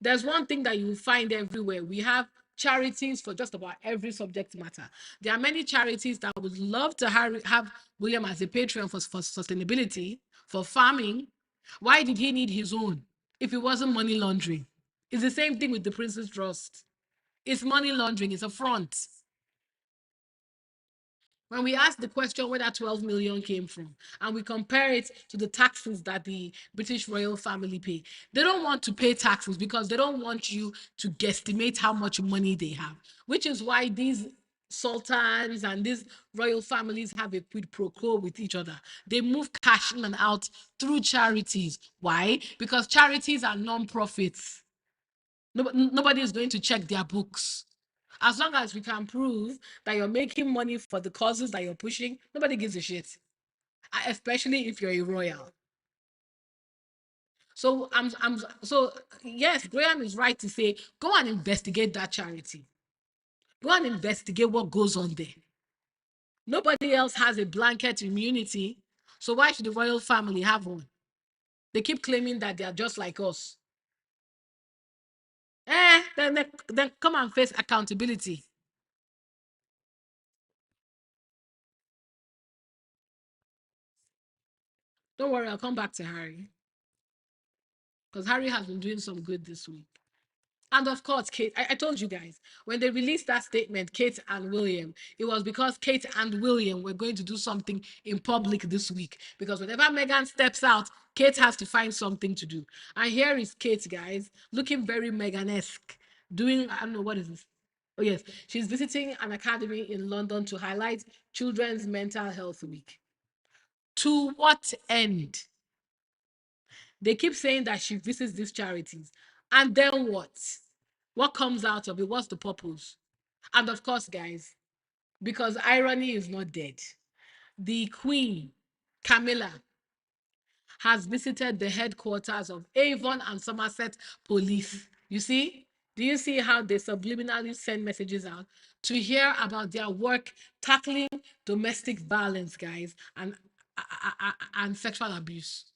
There's one thing that you will find everywhere. We have charities for just about every subject matter. There are many charities that would love to have William as a patron for sustainability, for farming. Why did he need his own if it wasn't money laundering? It's the same thing with the Prince's Trust. It's money laundering, it's a front. When we ask the question where that 12 million came from, and we compare it to the taxes that the British royal family pay, they don't want to pay taxes because they don't want you to guesstimate how much money they have, which is why these sultans and these royal families have a quid pro quo with each other. They move cash in and out through charities. Why? Because charities are non-profits. Nobody is going to check their books. As long as we can prove that you're making money for the causes that you're pushing, nobody gives a shit. Especially if you're a royal. So so yes, Graham is right to say, go and investigate that charity. Go and investigate what goes on there. Nobody else has a blanket immunity. So why should the royal family have one? They keep claiming that they are just like us. Then come and face accountability. Don't worry, I'll come back to Harry. Because Harry has been doing some good this week. And of course, Kate, I told you guys, when they released that statement, Kate and William, it was because Kate and William were going to do something in public this week. Because whenever Meghan steps out, Kate has to find something to do. And here is Kate, guys, looking very Meghan-esque, doing, I don't know, what is this? Oh, yes, she's visiting an academy in London to highlight Children's Mental Health Week. To what end? They keep saying that she visits these charities. And then what? What comes out of it? What's the purpose? And of course, guys, because irony is not dead, the Queen, Camilla, has visited the headquarters of Avon and Somerset Police. You see? Do you see how they subliminally send messages out to hear about their work tackling domestic violence, guys, and sexual abuse?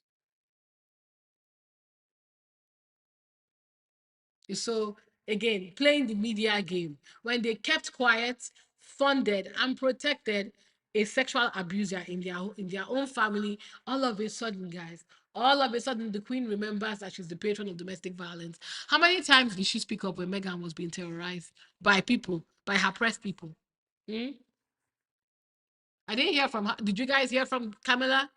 So again, playing the media game. When they kept quiet, funded and protected a sexual abuser in their own family, all of a sudden, guys, all of a sudden the Queen remembers that she's the patron of domestic violence. How many times did she speak up when Meghan was being terrorized by people, by her press people? Hmm? I didn't hear from her. Did you guys hear from Camilla?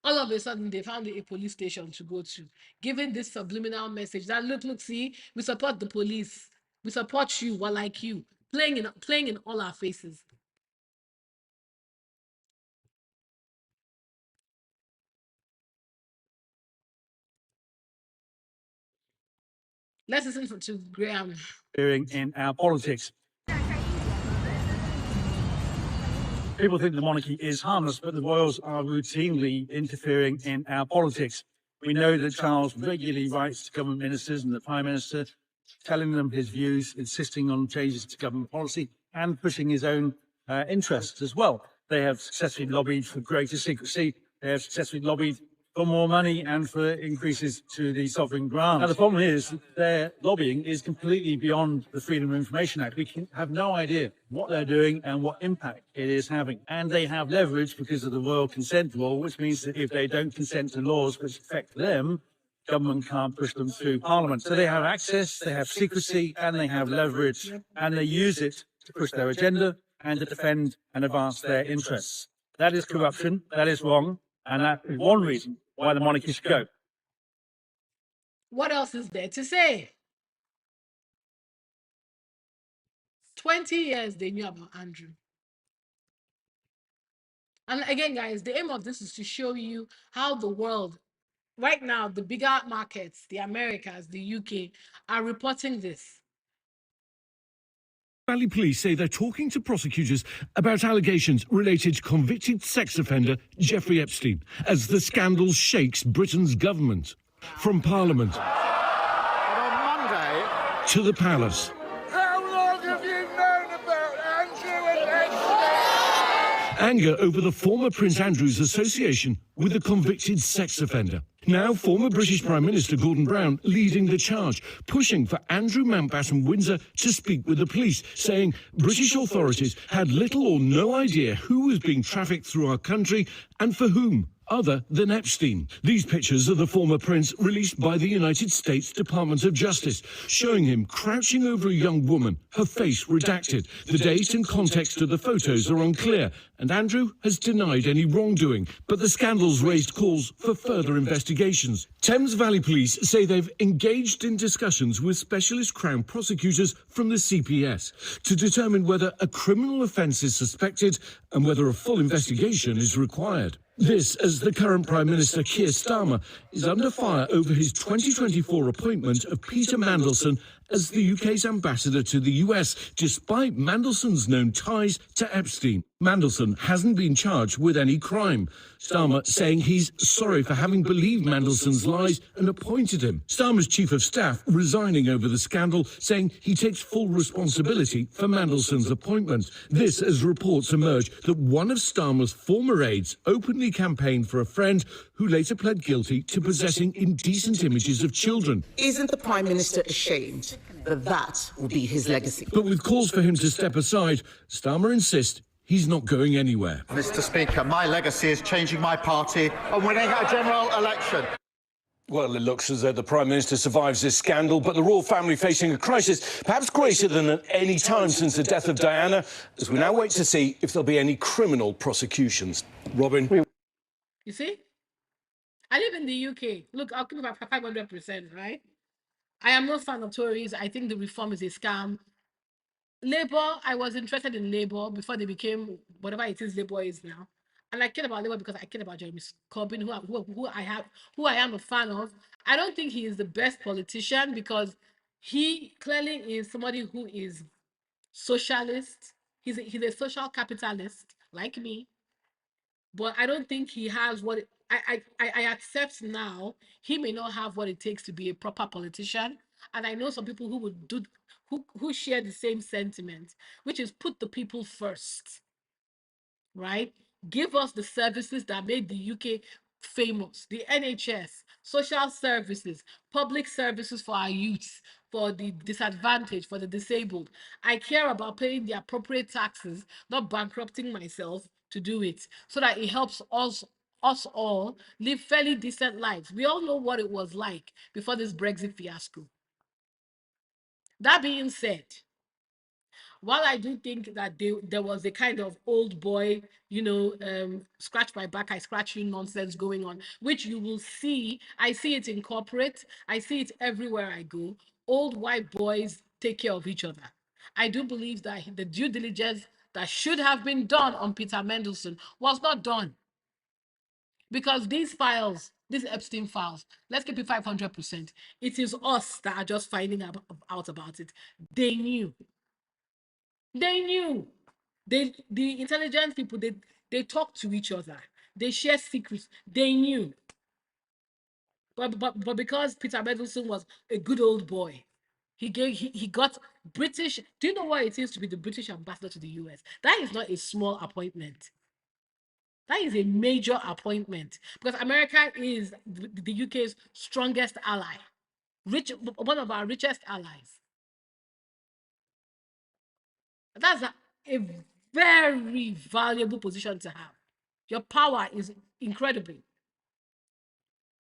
All of a sudden they found a police station to go to, giving this subliminal message that look, see, we support the police, we support you, we're like you, playing in all our faces. Let's listen to Graham. In our politics. People think the monarchy is harmless, but the royals are routinely interfering in our politics. We know that Charles regularly writes to government ministers and the Prime Minister, telling them his views, insisting on changes to government policy, and pushing his own interests as well. They have successfully lobbied for greater secrecy. They have successfully lobbied for more money and for increases to the sovereign grant. Now, the problem is that their lobbying is completely beyond the Freedom of Information Act. We can have no idea what they're doing and what impact it is having. And they have leverage because of the royal consent law, which means that if they don't consent to laws which affect them, government can't push them through Parliament. So they have access, they have secrecy, and they have leverage, and they use it to push their agenda and to defend and advance their interests. That is corruption, that is wrong, and that is one reason why the monarchy should go. What else is there to say? 20 years they knew about Andrew. And again, guys, the aim of this is to show you how the world, right now, the bigger markets, the Americas, the UK, are reporting this. Valley Police say they're talking to prosecutors about allegations related to convicted sex offender Jeffrey Epstein as the scandal shakes Britain's government. From Parliament to the palace. How long have you known about Andrew and Epstein? Anger over the former Prince Andrew's association with a convicted sex offender. Now former British Prime Minister Gordon Brown leading the charge, pushing for Andrew Mountbatten Windsor to speak with the police, saying British authorities had little or no idea who was being trafficked through our country and for whom, other than Epstein. These pictures of the former prince released by the United States Department of Justice, showing him crouching over a young woman, her face redacted. The date and context of the photos are unclear, and Andrew has denied any wrongdoing, but the scandals raised calls for further investigations. Thames Valley Police say they've engaged in discussions with specialist Crown prosecutors from the CPS to determine whether a criminal offence is suspected and whether a full investigation is required. This as the current Prime Minister Keir Starmer is under fire over his 2024 appointment of Peter Mandelson as the UK's ambassador to the US, despite Mandelson's known ties to Epstein. Mandelson hasn't been charged with any crime. Starmer saying he's sorry for having believed Mandelson's lies and appointed him. Starmer's chief of staff resigning over the scandal, saying he takes full responsibility for Mandelson's appointment. This as reports emerge that one of Starmer's former aides openly campaigned for a friend who later pled guilty to possessing indecent images of children. Isn't the Prime Minister ashamed that that will be his legacy? But with calls for him to step aside, Starmer insists he's not going anywhere. Mr. Speaker, my legacy is changing my party and winning a general election. Well, it looks as though the Prime Minister survives this scandal, but the royal family facing a crisis perhaps greater than at any time since the death of Diana, as we now wait to see if there'll be any criminal prosecutions. Robin? You see? I live in the UK. Look, I'll give it 500%, right? I am not fan of Tories. I think the reform is a scam. Labour, I was interested in Labour before they became whatever it is Labour is now. And I cared about Labour because I cared about Jeremy Corbyn, who I am a fan of. I don't think he is the best politician because he clearly is somebody who is socialist. He's a social capitalist like me. But I don't think he has what I accept now. He may not have what it takes to be a proper politician. And I know some people who would do who share the same sentiment, which is put the people first. Right? Give us the services that made the UK famous, the NHS, social services, public services for our youths, for the disadvantaged, for the disabled. I care about paying the appropriate taxes, not bankrupting myself to do it, so that it helps us all live fairly decent lives. We all know what it was like before this Brexit fiasco. That being said, while I do think that there was a kind of old boy, scratch my back, I scratch you nonsense going on, which you will see. I see it in corporate. I see it everywhere I go. Old white boys take care of each other. I do believe that the due diligence that should have been done on Peter Mandelson was not done. Because these files, these Epstein files, let's keep it 500%. It is us that are just finding out about it. They knew. They knew. The intelligent people, they talk to each other. They share secrets. They knew. But because Peter Mandelson was a good old boy, he got British. Do you know what it is to be the British ambassador to the US? That is not a small appointment. That is a major appointment because America is the UK's strongest ally, one of our richest allies. That's a very valuable position to have. Your power is incredible.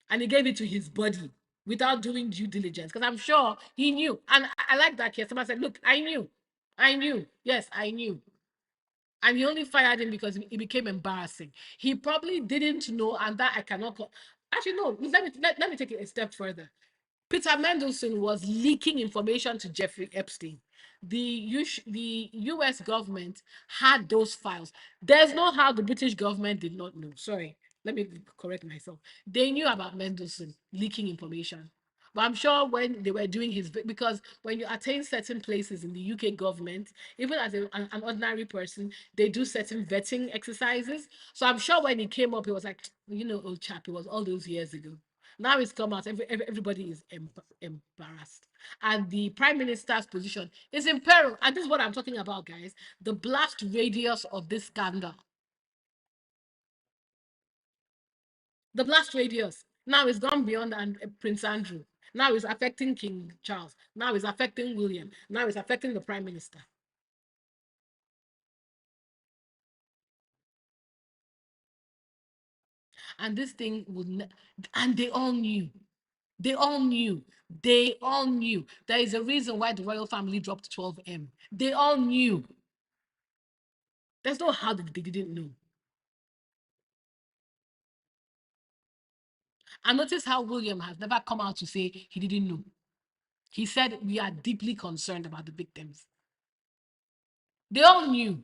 And he gave it to his body without doing due diligence because I'm sure he knew. And I like that here. Somebody said, look, I knew. Yes, I knew. And he only fired him because it became embarrassing. He probably didn't know, and that I cannot call. Actually, no, let me take it a step further. Peter Mandelson was leaking information to Jeffrey Epstein. The US government had those files. There's no how the British government did not know. Sorry, let me correct myself. They knew about Mandelson leaking information. But I'm sure when they were doing because when you attain certain places in the UK government, even as an ordinary person, they do certain vetting exercises. So I'm sure when he came up, he was like, old chap, it was all those years ago. Now it's come out, everybody is embarrassed. And the prime minister's position is in peril. And this is what I'm talking about, guys. The blast radius of this scandal. The blast radius now is gone beyond Prince Andrew. Now it's affecting King Charles. Now it's affecting William. Now it's affecting the prime minister. And this thing would, and they all knew. They all knew. They all knew. There is a reason why the royal family dropped 12M. They all knew. There's no how they didn't know. And notice how William has never come out to say he didn't know. He said, we are deeply concerned about the victims. They all knew.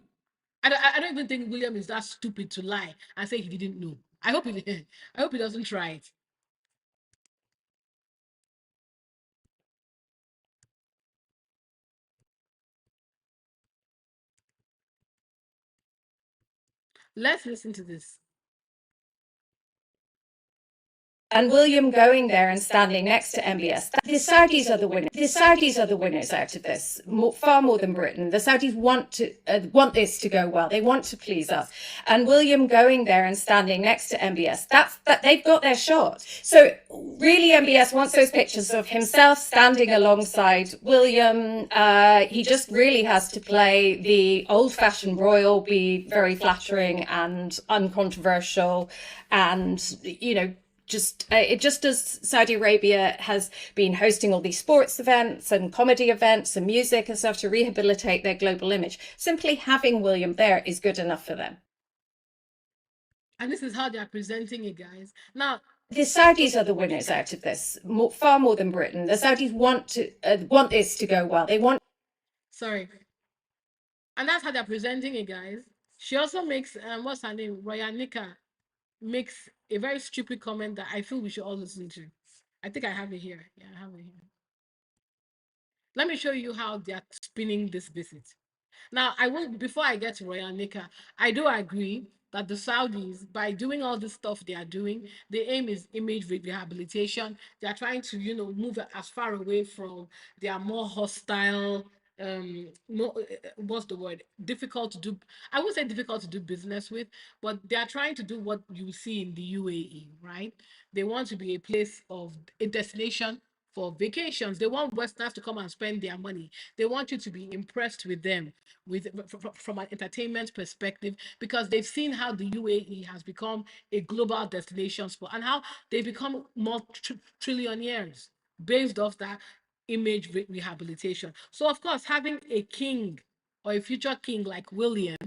I don't even think William is that stupid to lie and say he didn't know. I hope he doesn't try it. Let's listen to this. And William going there and standing next to MBS. The Saudis are the winners. The Saudis are the winners out of this, far more than Britain. The Saudis want this to go well. They want to please us. And William going there and standing next to MBS. That they've got their shot. So really, MBS wants those pictures of himself standing alongside William. He just really has to play the old-fashioned royal, be very flattering and uncontroversial, and just as Saudi Arabia has been hosting all these sports events and comedy events and music and stuff to rehabilitate their global image, simply having William there is good enough for them. And this is how they are presenting it, guys. Now, the Saudis are the winners out of this, far more than Britain. The Saudis want this to go well. They want. Sorry. And that's how they're presenting it, guys. She also makes, what's her name? Royanika makes a very stupid comment that I feel we should all listen to. I think I have it here. Yeah, I have it here. Let me show you how they're spinning this visit. Now, before I get to Royanika, I do agree that the Saudis, by doing all this stuff they are doing, the aim is image rehabilitation. They are trying to, move as far away from their more hostile, what's the word? Difficult to do. I would say difficult to do business with, but they are trying to do what you see in the UAE, right? They want to be a destination for vacations. They want Westerners to come and spend their money. They want you to be impressed with them, from an entertainment perspective, because they've seen how the UAE has become a global destination spot and how they become trillionaires based off that image rehabilitation. So, of course, having a king or a future king like William,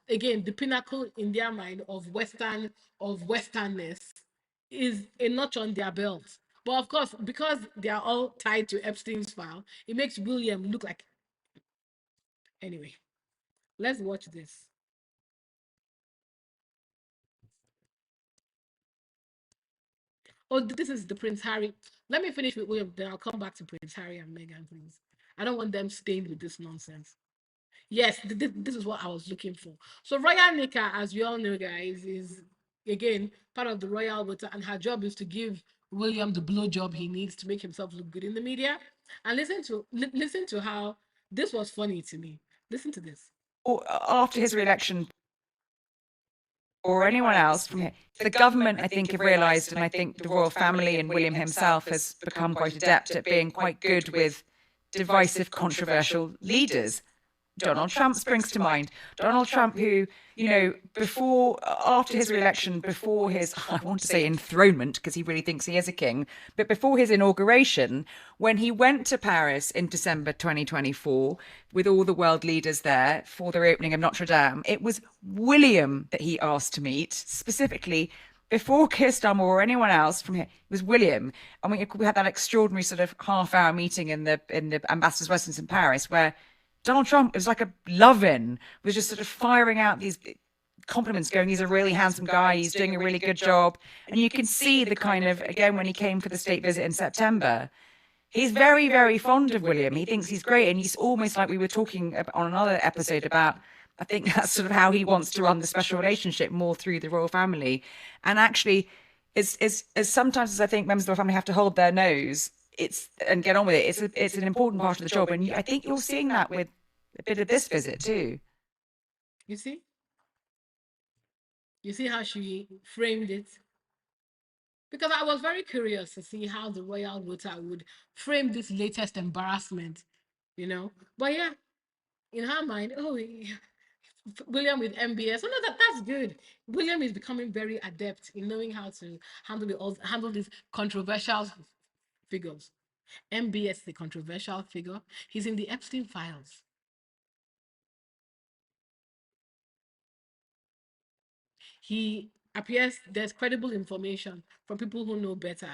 again, the pinnacle in their mind of westernness, is a notch on their belt. But of course, because they are all tied to Epstein's file, it makes William look like. Anyway, let's watch this. Oh, this is the Prince Harry. Let me finish with William, then I'll come back to Prince Harry and Meghan, please. I don't want them stained with this nonsense. Yes, this is what I was looking for. So Royal Nika, as we all know, guys, is again part of the royal water, and her job is to give William the blowjob he needs to make himself look good in the media. And listen to how this was funny to me. Listen to this. After his re-election, or anyone else from here, the government, I think, have realised, and I think the royal family and William himself has become quite adept at being quite good with divisive, controversial leaders. Donald Trump springs to mind. Donald Trump, who, after his re-election, before his, I want to say enthronement, because he really thinks he is a king, but before his inauguration, when he went to Paris in December 2024 with all the world leaders there for the opening of Notre Dame, it was William that he asked to meet, specifically before Keir Starmer or anyone else from here. It was William. And we had that extraordinary sort of half-hour meeting in the ambassador's residence in Paris, where Donald Trump, it was like a love-in, was just sort of firing out these compliments, going, he's a really handsome guy, he's doing a really good job. And you can see the kind of, again, when he came for the state visit in September, He's very, very fond of William. He thinks he's great. And he's almost like we were talking on another episode about, I think that's sort of how he wants to run the special relationship more through the royal family. And actually, as sometimes as I think members of the royal family have to hold their nose, and get on with it. It's an important part of the job. And I think you're seeing that with a bit of this visit too. You see? You see how she framed it? Because I was very curious to see how the royal voter would frame this latest embarrassment, you know. But yeah, in her mind, William with MBS. Oh no, that's good. William is becoming very adept in knowing how to handle these controversial figures. MBS, the controversial figure. He's in the Epstein files. He appears there's credible information from people who know better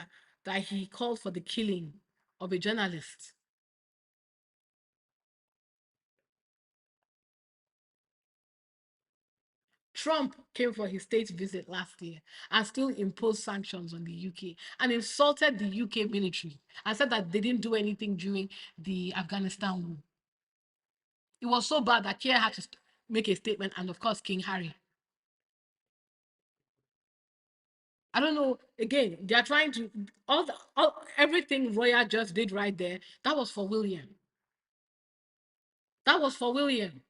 that he called for the killing of a journalist. Trump came for his state visit last year and still imposed sanctions on the UK and insulted the UK military and said that they didn't do anything during the Afghanistan war. It was so bad that Keir had to make a statement, and of course, King Harry. I don't know. Again, they are trying to everything Royal just did right there. That was for William. That was for William,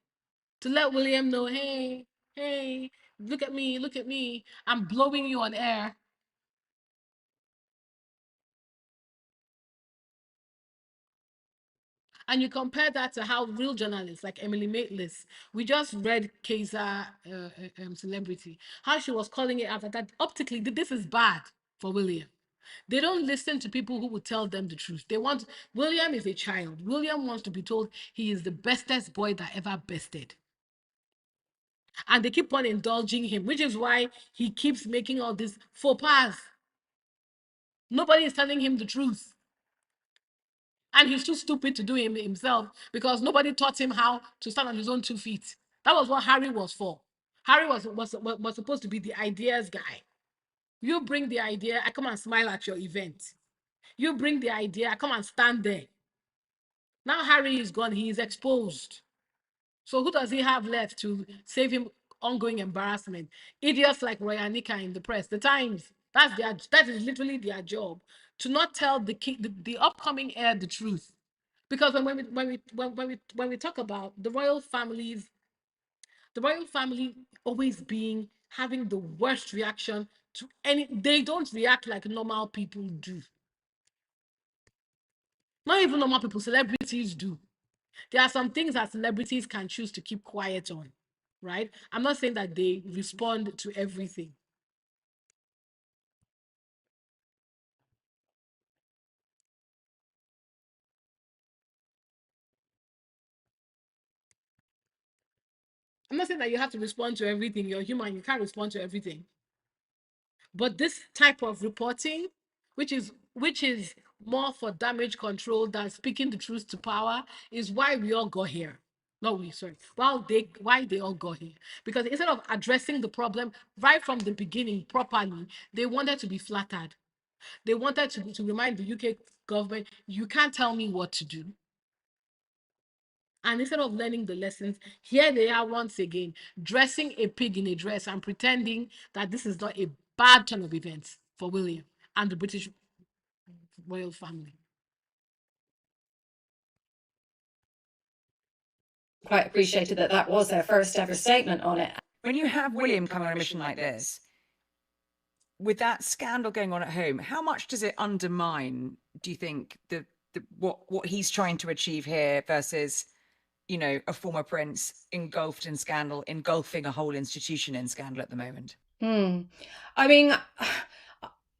to let William know, hey, look at me. I'm blowing you on air. And you compare that to how real journalists like Emily Maitlis, we just read Kaiser Celebrity, how she was calling it after that. Optically, this is bad for William. They don't listen to people who will tell them the truth. William is a child. William wants to be told he is the bestest boy that ever bested. And they keep on indulging him, which is why he keeps making all these faux pas. Nobody is telling him the truth. And he's too stupid to do it himself because nobody taught him how to stand on his own 2 feet. That was what Harry was for. Harry was supposed to be the ideas guy. You bring the idea, I come and smile at your event. You bring the idea, I come and stand there. Now Harry is gone, he is exposed. So who does he have left to save him ongoing embarrassment? Idiots like Roy Anika in the press, the Times. That is literally their job, to not tell the upcoming heir the truth. Because when we talk about the royal family always having the worst reaction to they don't react like normal people do. Not even normal people, celebrities do. There are some things that celebrities can choose to keep quiet on, right? I'm not saying that they respond to everything. I'm not saying that you have to respond to everything. You're human, you can't respond to everything. But this type of reporting, which is more for damage control than speaking the truth to power, is why we all got here. Why they all got here. Because instead of addressing the problem right from the beginning properly, they wanted to be flattered. They wanted to remind the UK government, you can't tell me what to do. And instead of learning the lessons, here they are once again, dressing a pig in a dress and pretending that this is not a bad turn of events for William and the British royal family. Quite appreciated that was their first ever statement on it. When you have William come on a mission like this, with that scandal going on at home, how much does it undermine, do you think, what he's trying to achieve here versus, you know, a former prince engulfed in scandal, engulfing a whole institution in scandal at the moment? I mean,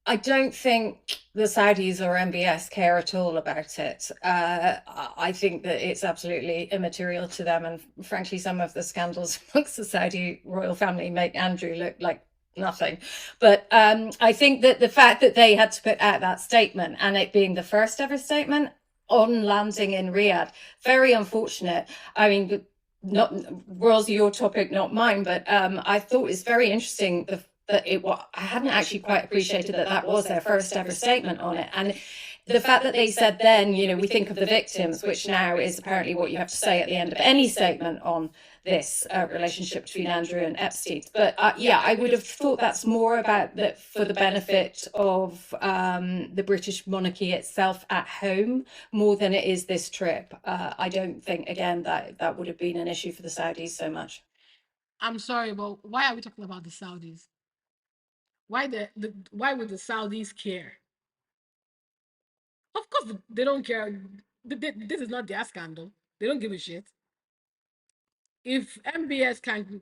I don't think the Saudis or MBS care at all about it. I think that it's absolutely immaterial to them. And frankly, some of the scandals amongst the Saudi royal family make Andrew look like nothing. But I think that the fact that they had to put out that statement, and it being the first ever statement on landing in Riyadh, very unfortunate. I mean, not Rosie, your topic, not mine, but I thought it's very interesting that I hadn't actually quite appreciated that was their first ever statement on it. And the fact that they said then, we think of the victims, which now is apparently what you have to say at the end of any statement on this relationship between Andrew and Epstein. But yeah, I would have thought that's more about that for the benefit of the British monarchy itself at home more than it is this trip. I don't think, again, that would have been an issue for the Saudis so much. I'm sorry, but why are we talking about the Saudis? Why why would the Saudis care? Of course, they don't care. This is not their scandal. They don't give a shit. If MBS can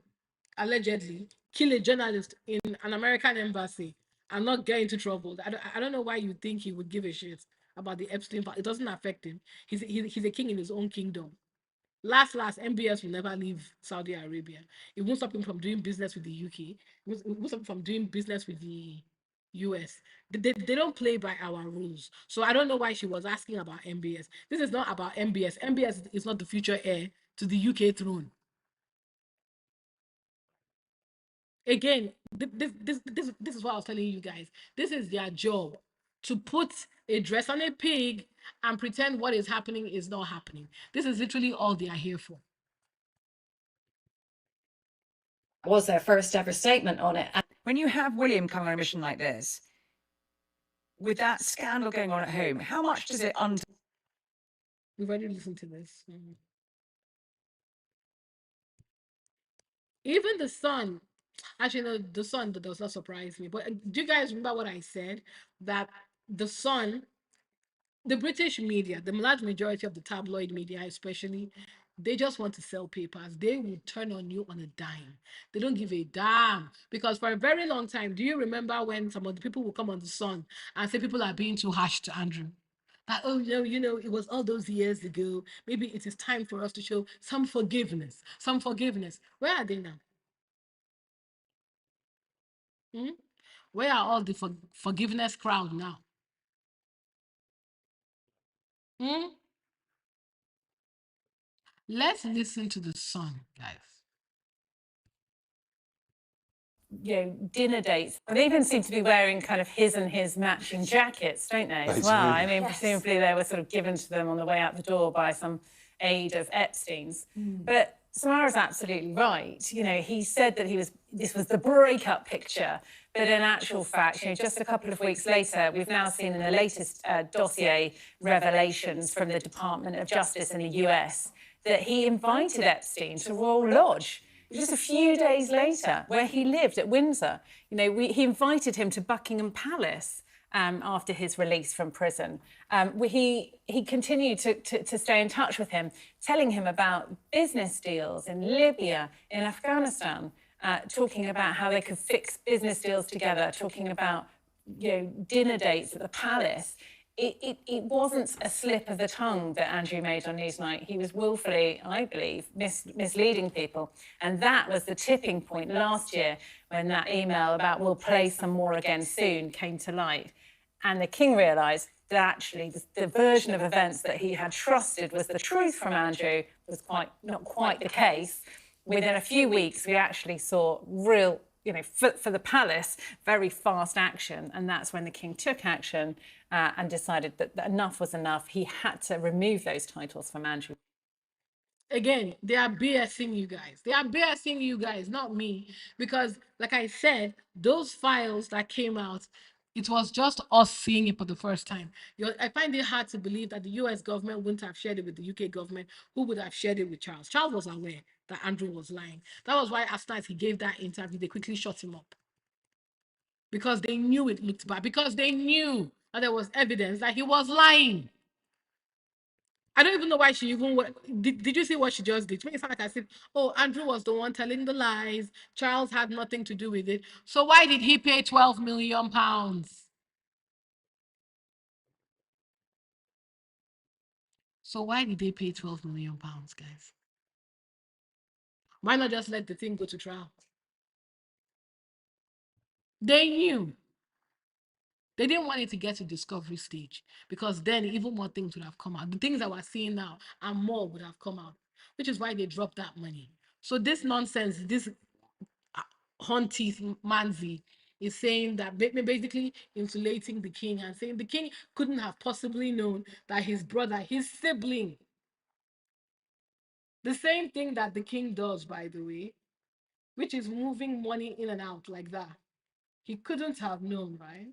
allegedly kill a journalist in an American embassy and not get into trouble, I don't know why you think he would give a shit about the Epstein part. It doesn't affect him. He's a king in his own kingdom. Last, MBS will never leave Saudi Arabia. It won't stop him from doing business with the UK. It won't stop him from doing business with the US. They don't play by our rules. So I don't know why she was asking about MBS. This is not about MBS. MBS is not the future heir to the UK throne. Again, this is what I was telling you guys. This is their job, to put a dress on a pig and pretend what is happening is not happening. This is literally all they are here for. Was their first ever statement on it. When you have William come on a mission like this, with that scandal going on at home, how much does it We've already listened to this. Even the Sun, actually, no, the Sun does not surprise me. But do you guys remember what I said? That the Sun, the British media, the large majority of the tabloid media, especially, they just want to sell papers. They will turn on you on a dime. They don't give a damn. Because for a very long time, do you remember when some of the people will come on the Sun and say people are being too harsh to Andrew? That, oh, it was all those years ago. Maybe it is time for us to show some forgiveness. Some forgiveness. Where are they now? Hmm? Where are all the forgiveness crowd now? Hmm? Let's listen to the Sun, guys. Dinner dates. They even seem to be wearing kind of his and his matching jackets, don't they, as well? I mean, presumably they were sort of given to them on the way out the door by some aide of Epstein's. But Samara's absolutely right. He said that this was the breakup picture, but in actual fact, just a couple of weeks later, we've now seen in the latest dossier revelations from the Department of Justice in the US that he invited Epstein to Royal Lodge just a few days later, where he lived at Windsor. He invited him to Buckingham Palace after his release from prison. He continued to stay in touch with him, telling him about business deals in Libya, in Afghanistan, talking about how they could fix business deals together, talking about dinner dates at the palace. It wasn't a slip of the tongue that Andrew made on Newsnight. He was willfully, I believe, misleading people. And that was the tipping point last year when that email about we'll play some more again soon came to light. And the king realised that actually the version of events that he had trusted was the truth from Andrew was not quite the case. Within a few weeks, we actually saw real, for the palace, very fast action. And that's when the king took action and decided that enough was enough. He had to remove those titles from Andrew. Again, they are BSing you guys. They are BSing you guys, not me. Because, like I said, those files that came out, it was just us seeing it for the first time. I find it hard to believe that the US government wouldn't have shared it with the UK government, who would have shared it with Charles. Charles was aware that Andrew was lying. That was why, as soon as he gave that interview, they quickly shut him up. Because they knew it looked bad. Because they knew that there was evidence that he was lying. I don't even know why she even did you see what she just did? It makes it sound like I said, oh, Andrew was the one telling the lies. Charles had nothing to do with it. So why did he pay 12 million pounds? So why did they pay 12 million pounds, guys? Why not just let the thing go to trial? They knew. They didn't want it to get to discovery stage because then even more things would have come out. The things that we're seeing now and more would have come out, which is why they dropped that money. So this nonsense, this Hunty Manzi is saying that basically insulating the king and saying the king couldn't have possibly known that his brother, his sibling, the same thing that the king does, by the way, which is moving money in and out like that. He couldn't have known, right?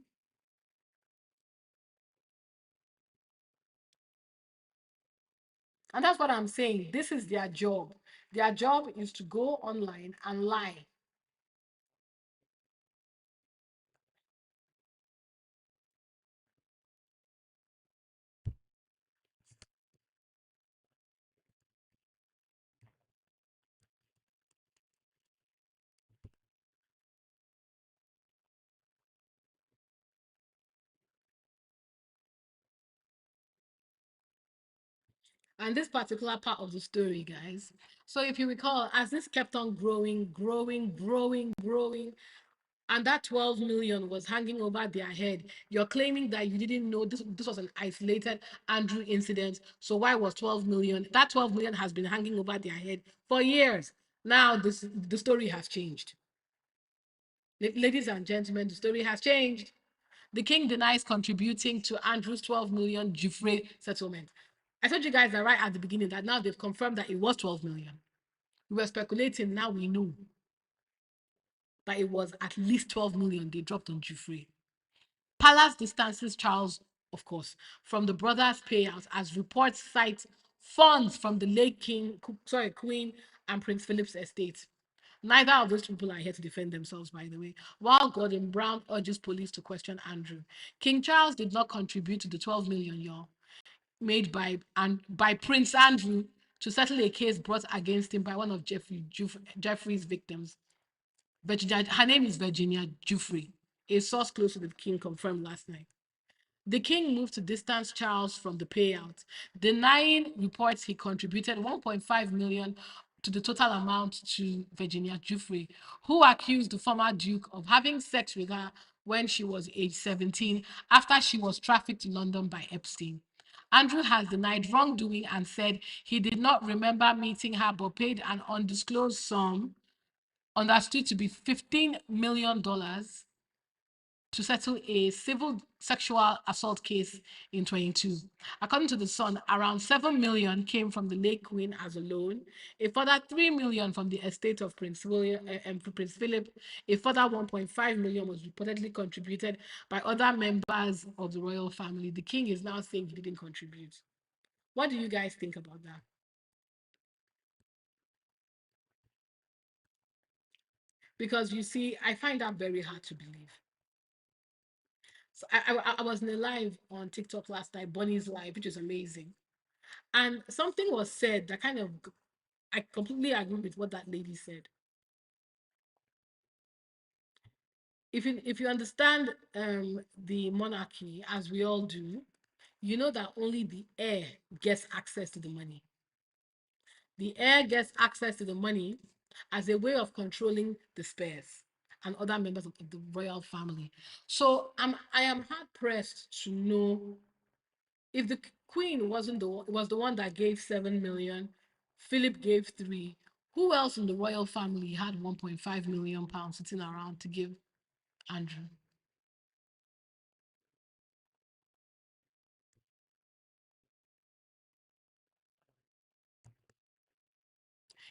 And that's what I'm saying. This is their job. Their job is to go online and lie. And this particular part of the story, guys. So if you recall, as this kept on growing, and that 12 million was hanging over their head, you're claiming that you didn't know this was an isolated Andrew incident. So why was 12 million? That 12 million has been hanging over their head for years. Now the story has changed. Ladies and gentlemen, the story has changed. The king denies contributing to Andrew's 12 million Jufre settlement. I told you guys that right at the beginning that now they've confirmed that it was 12 million. We were speculating, now we know that it was at least 12 million they dropped on Jufre. Palace distances Charles, of course, from the brothers' payouts as reports cite funds from the late Queen and Prince Philip's estate. Neither of those people are here to defend themselves, by the way. While Gordon Brown urges police to question Andrew, King Charles did not contribute to the 12 million, y'all, made by Prince Andrew to settle a case brought against him by one of Jeffrey's victims. Her name is Virginia Jeffrey. A source close to the king confirmed last night. The king moved to distance Charles from the payout, denying reports he contributed 1.5 million to the total amount to Virginia Jeffrey, who accused the former duke of having sex with her when she was age 17 after she was trafficked to London by Epstein. Andrew has denied wrongdoing and said he did not remember meeting her but paid an undisclosed sum, understood to be $15 million, to settle a civil sexual assault case in 22. According to The Sun, around 7 million came from the late Queen as a loan, a further 3 million from the estate of Prince Philip, a further 1.5 million was reportedly contributed by other members of the royal family. The king is now saying he didn't contribute. What do you guys think about that? Because you see, I find that very hard to believe. So I was in a live on TikTok last night, Bonnie's live, which is amazing. And something was said that kind of, I completely agree with what that lady said. If you understand the monarchy, as we all do, you know that only the heir gets access to the money. The heir gets access to the money as a way of controlling the spares and other members of the royal family. So I am hard pressed to know if the queen was the one that gave 7 million, Philip gave 3. Who else in the royal family had 1.5 million pounds sitting around to give Andrew?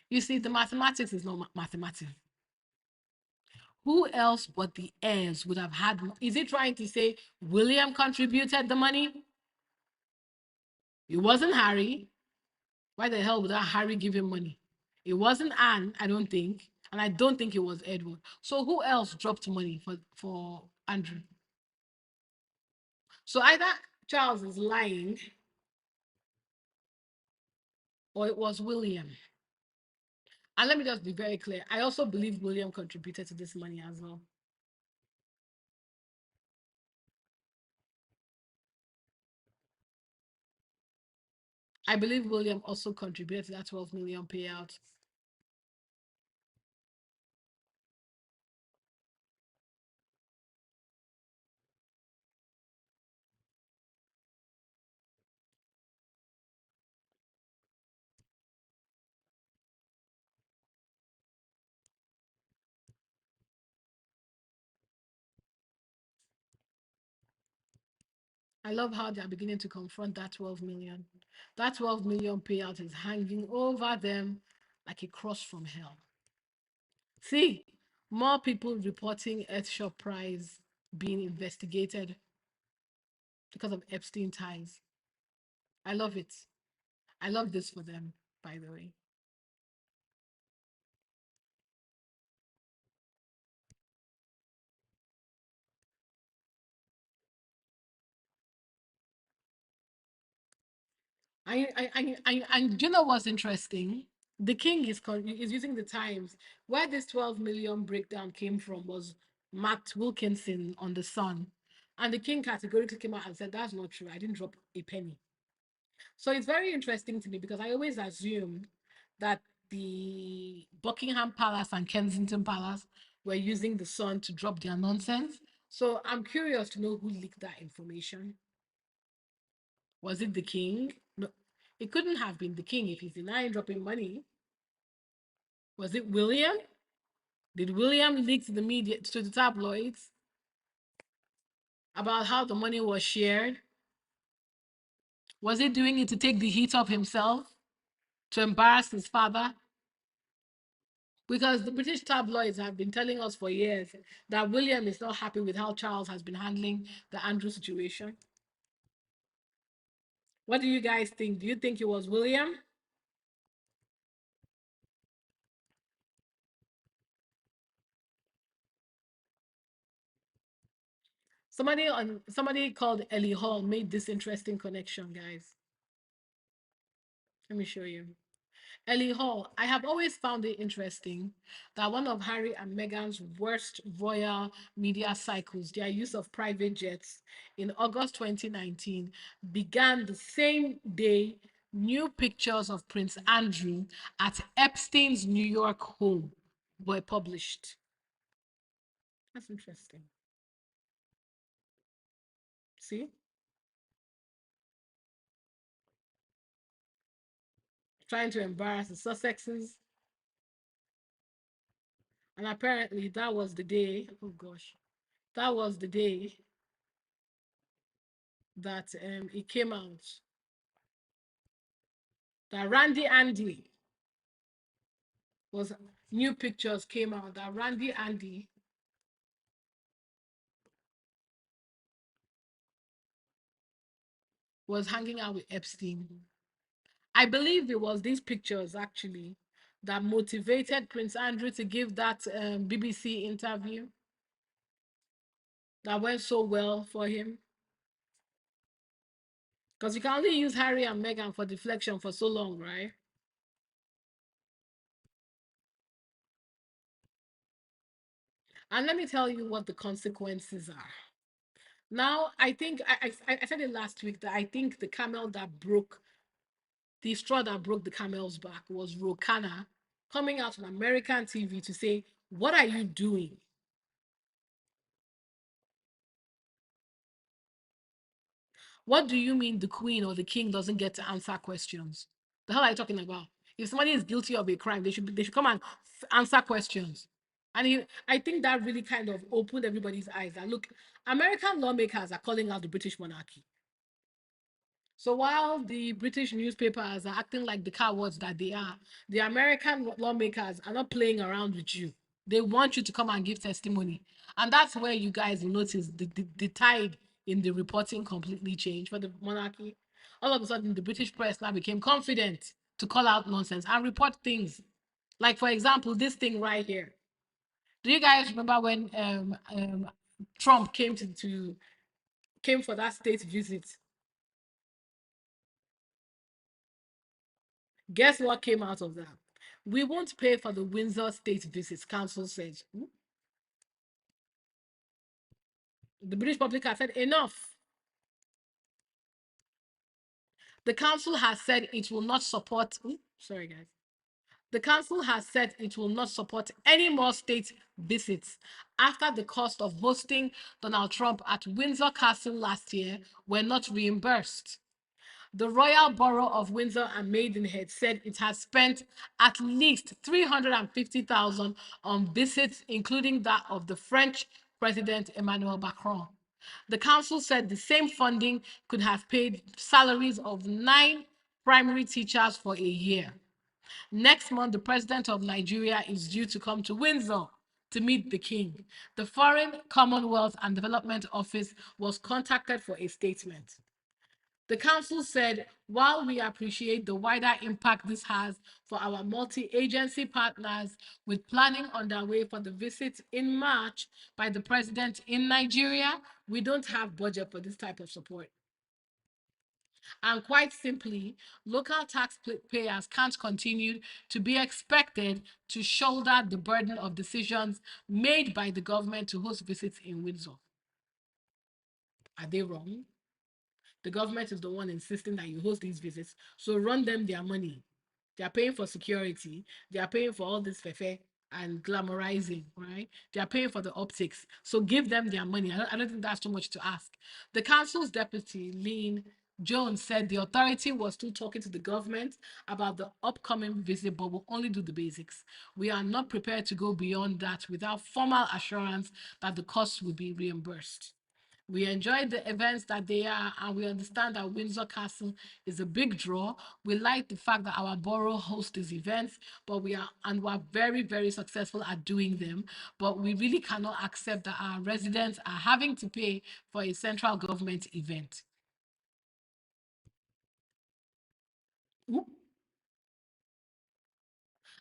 You see, the mathematics is not mathematics. Who else but the heirs would have had? Is he trying to say William contributed the money? It wasn't Harry. Why the hell would that Harry give him money? It wasn't Anne, I don't think. And I don't think it was Edward. So who else dropped money for Andrew? So either Charles is lying or it was William. And let me just be very clear. I also believe William contributed to this money as well. I believe William also contributed to that 12 million payout. I love how they're beginning to confront that 12 million. That 12 million payout is hanging over them like a cross from hell. See, more people reporting Earthshot Prize being investigated because of Epstein ties. I love it. I love this for them, by the way. And do you know what's interesting? The king is using the Times. Where this 12 million breakdown came from was Matt Wilkinson on The Sun. And the king categorically came out and said, that's not true. I didn't drop a penny. So it's very interesting to me because I always assumed that the Buckingham Palace and Kensington Palace were using The Sun to drop their nonsense. So I'm curious to know who leaked that information. Was it the king? No, it couldn't have been the king if he's denying dropping money. Was it William? Did William leak to the media, to the tabloids, about how the money was shared? Was he doing it to take the heat off himself? To embarrass his father? Because the British tabloids have been telling us for years that William is not happy with how Charles has been handling the Andrew situation. What do you guys think? Do you think it was William? Somebody called Ellie Hall made this interesting connection, guys. Let me show you. Ellie Hall, I have always found it interesting that one of Harry and Meghan's worst royal media cycles, their use of private jets in August 2019, began the same day new pictures of Prince Andrew at Epstein's New York home were published. That's interesting. See? Trying to embarrass the Sussexes. And apparently that was the day, oh gosh, that was the day that it came out that Randy Andy was new pictures came out that Randy Andy was hanging out with Epstein. I believe it was these pictures actually that motivated Prince Andrew to give that BBC interview that went so well for him. Because you can only use Harry and Meghan for deflection for so long, right? And let me tell you what the consequences are. Now, I think I said it last week that I think the straw that broke the camel's back was Ro Khanna coming out on American TV to say, "What are you doing?" What do you mean the queen or the king doesn't get to answer questions? The hell are you talking about? If somebody is guilty of a crime, they should come and answer questions. And I think that really kind of opened everybody's eyes. And look, American lawmakers are calling out the British monarchy. So while the British newspapers are acting like the cowards that they are, the American lawmakers are not playing around with you. They want you to come and give testimony. And that's where you guys will notice the tide in the reporting completely changed for the monarchy. All of a sudden, the British press now became confident to call out nonsense and report things. Like, for example, this thing right here. Do you guys remember when Trump came came for that state visit? Guess what came out of that? We won't pay for the Windsor State visits, council said. The British public has said enough. The council has said it will not support. Sorry, guys. The council has said it will not support any more state visits after the cost of hosting Donald Trump at Windsor Castle last year were not reimbursed. The Royal Borough of Windsor and Maidenhead said it has spent at least $350,000 on visits, including that of the French President Emmanuel Macron. The council said the same funding could have paid salaries of 9 primary teachers for a year. Next month, the president of Nigeria is due to come to Windsor to meet the king. The Foreign, Commonwealth and Development Office was contacted for a statement. The council said, while we appreciate the wider impact this has for our multi-agency partners, with planning underway for the visit in March by the president in Nigeria, we don't have budget for this type of support. And quite simply, local taxpayers can't continue to be expected to shoulder the burden of decisions made by the government to host visits in Windsor. Are they wrong? The government is the one insisting that you host these visits, so run them their money. They are paying for security. They are paying for all this fefe and glamorizing, right? They are paying for the optics. So give them their money. I don't think that's too much to ask. The council's deputy, Lean Jones, said the authority was still talking to the government about the upcoming visit, but will only do the basics. We are not prepared to go beyond that without formal assurance that the costs will be reimbursed. We enjoy the events that they are, and we understand that Windsor Castle is a big draw. We like the fact that our borough hosts these events, but we're very, very successful at doing them. But we really cannot accept that our residents are having to pay for a central government event.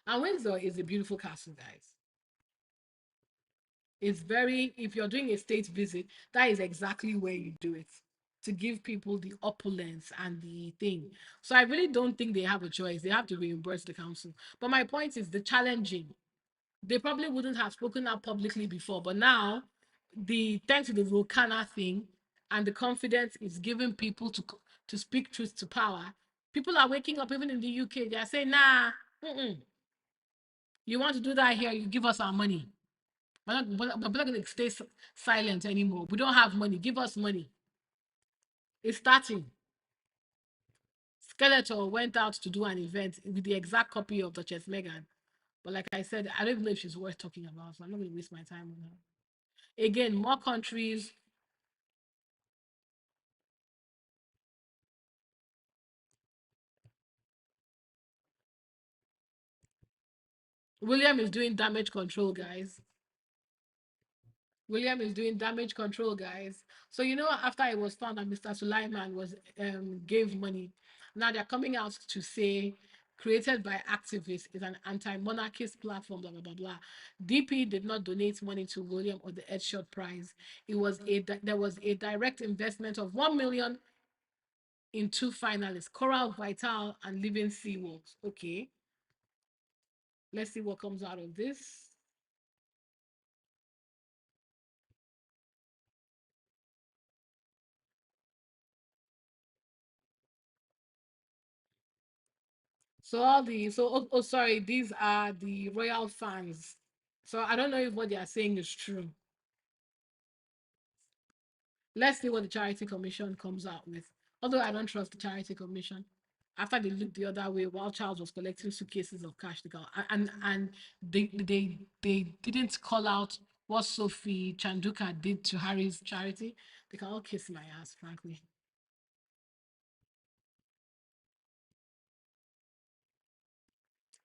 And Windsor is a beautiful castle, guys. It's very, if you're doing a state visit, that is exactly where you do it, to give people the opulence and the thing. So I really don't think they have a choice. They have to reimburse the council. But my point is the challenging. They probably wouldn't have spoken out publicly before, but now, thanks to the Volcana thing and the confidence is giving people to speak truth to power, people are waking up. Even in the UK, they are saying, nah, you want to do that here, you give us our money. We're not going to stay silent anymore. We don't have money. Give us money. It's starting. Skeletor went out to do an event with the exact copy of Duchess Meghan. But like I said, I don't even know if she's worth talking about, so I'm not going to waste my time on her. Again, more countries. William is doing damage control, guys. William is doing damage control, guys. So after it was found that Mr. Sulaiman was gave money, now they're coming out to say created by activists is an anti-monarchist platform, blah blah blah blah. DP did not donate money to William or the Headshot Prize. There was a direct investment of 1 million in 2 finalists, Coral Vital and Living Seaworks. Okay, let's see what comes out of this. Sorry, these are the royal fans. So I don't know if what they are saying is true. Let's see what the Charity Commission comes out with. Although I don't trust the Charity Commission. After they looked the other way while Charles was collecting suitcases of cash, and they didn't call out what Sophie Chanduka did to Harry's charity. They can all kiss my ass, frankly.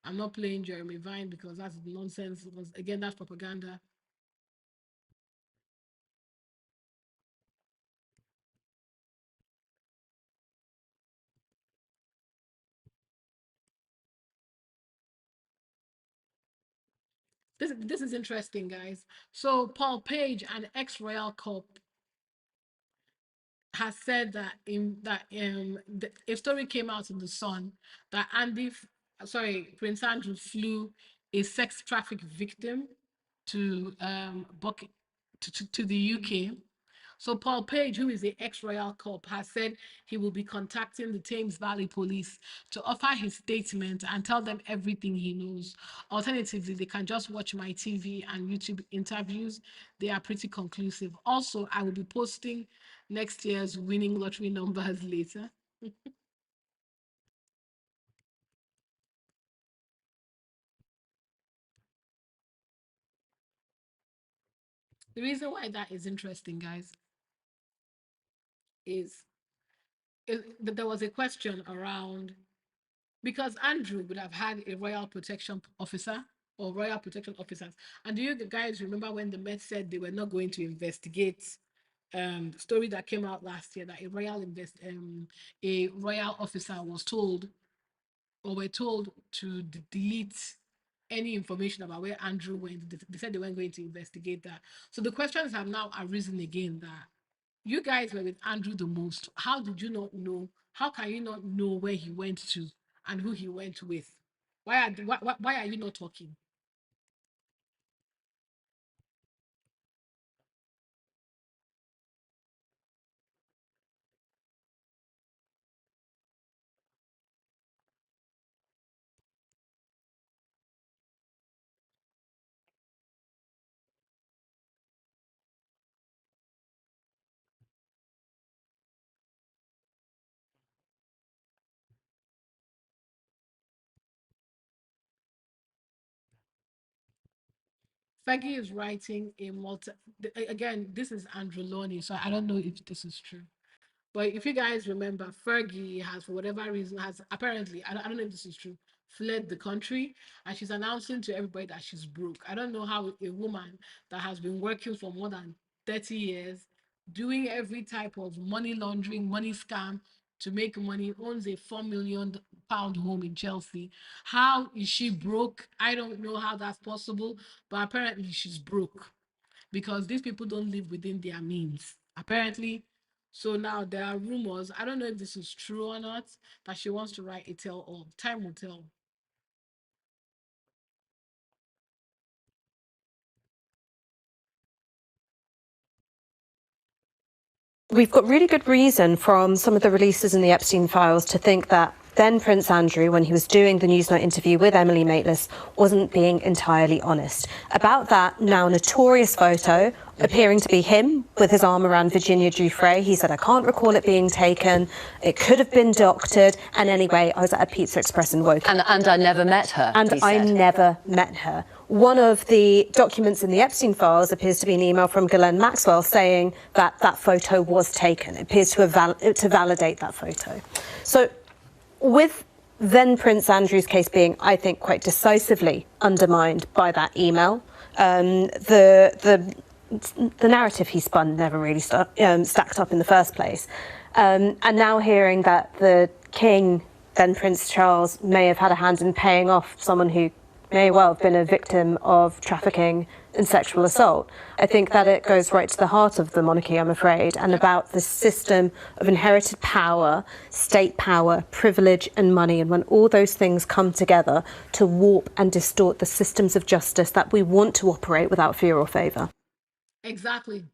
I'm not playing Jeremy Vine because that's nonsense. Because again, that's propaganda. This is interesting, guys. So Paul Page, an ex-royal cop, has said that a story came out in the Sun that Prince Andrew flew a sex traffic victim to to the UK. So Paul Page, who is the ex-royal cop, has said he will be contacting the Thames Valley Police to offer his statement and tell them everything he knows. Alternatively, they can just watch my TV and YouTube interviews. They are pretty conclusive. Also, I will be posting next year's winning lottery numbers later. The reason why that is interesting, guys, is that there was a question around, because Andrew would have had a royal protection officer or royal protection officers. And do you guys remember when the Met said they were not going to investigate the story that came out last year, that a royal officer was told or were told to delete any information about where Andrew went. They said they weren't going to investigate that. So the questions have now arisen again that you guys were with Andrew the most. How did you not know? How can you not know where he went to and who he went with? Why are you not talking? Fergie is writing a again, this is Andrew Loney, so I don't know if this is true. But if you guys remember, Fergie has, for whatever reason, has apparently, I don't know if this is true, fled the country, and she's announcing to everybody that she's broke. I don't know how a woman that has been working for more than 30 years, doing every type of money laundering, money scam to make money, owns a £4 million home in Chelsea. How is she broke? I don't know how that's possible, but apparently she's broke because these people don't live within their means. Apparently, so now there are rumors. I don't know if this is true or not, that she wants to write a tell all. Time will tell. We've got really good reason from some of the releases in the Epstein files to think that then Prince Andrew, when he was doing the Newsnight interview with Emily Maitlis, wasn't being entirely honest. About that now notorious photo appearing to be him with his arm around Virginia Giuffre. He said, I can't recall it being taken. It could have been doctored. And anyway, I was at a Pizza Express in Woking. And I never met her. And I never met her. One of the documents in the Epstein files appears to be an email from Ghislaine Maxwell saying that that photo was taken. It appears to validate that photo. So with then Prince Andrew's case being, I think, quite decisively undermined by that email, the narrative he spun never really stacked up in the first place. And now hearing that the king, then Prince Charles, may have had a hand in paying off someone who may well have been a victim of trafficking and sexual assault, I think that it goes right to the heart of the monarchy, I'm afraid, and about the system of inherited power, state power, privilege and money, and when all those things come together to warp and distort the systems of justice that we want to operate without fear or favour. Exactly.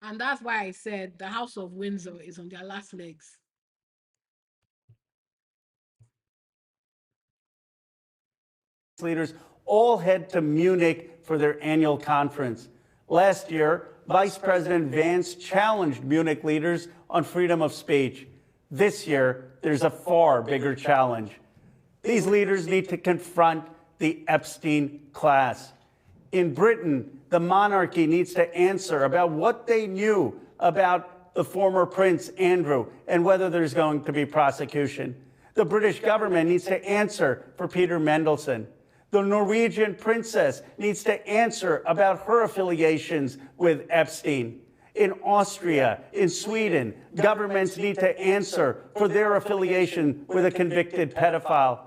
And that's why I said the House of Windsor is on their last legs. Leaders all head to Munich for their annual conference. Last year, Vice President Vance challenged Munich leaders on freedom of speech. This year, there's a far bigger challenge. These leaders need to confront the Epstein class. In Britain, the monarchy needs to answer about what they knew about the former Prince Andrew and whether there's going to be prosecution. The British government needs to answer for Peter Mandelson. The Norwegian princess needs to answer about her affiliations with Epstein. In Austria, in Sweden, governments need to answer for their affiliation with a convicted pedophile.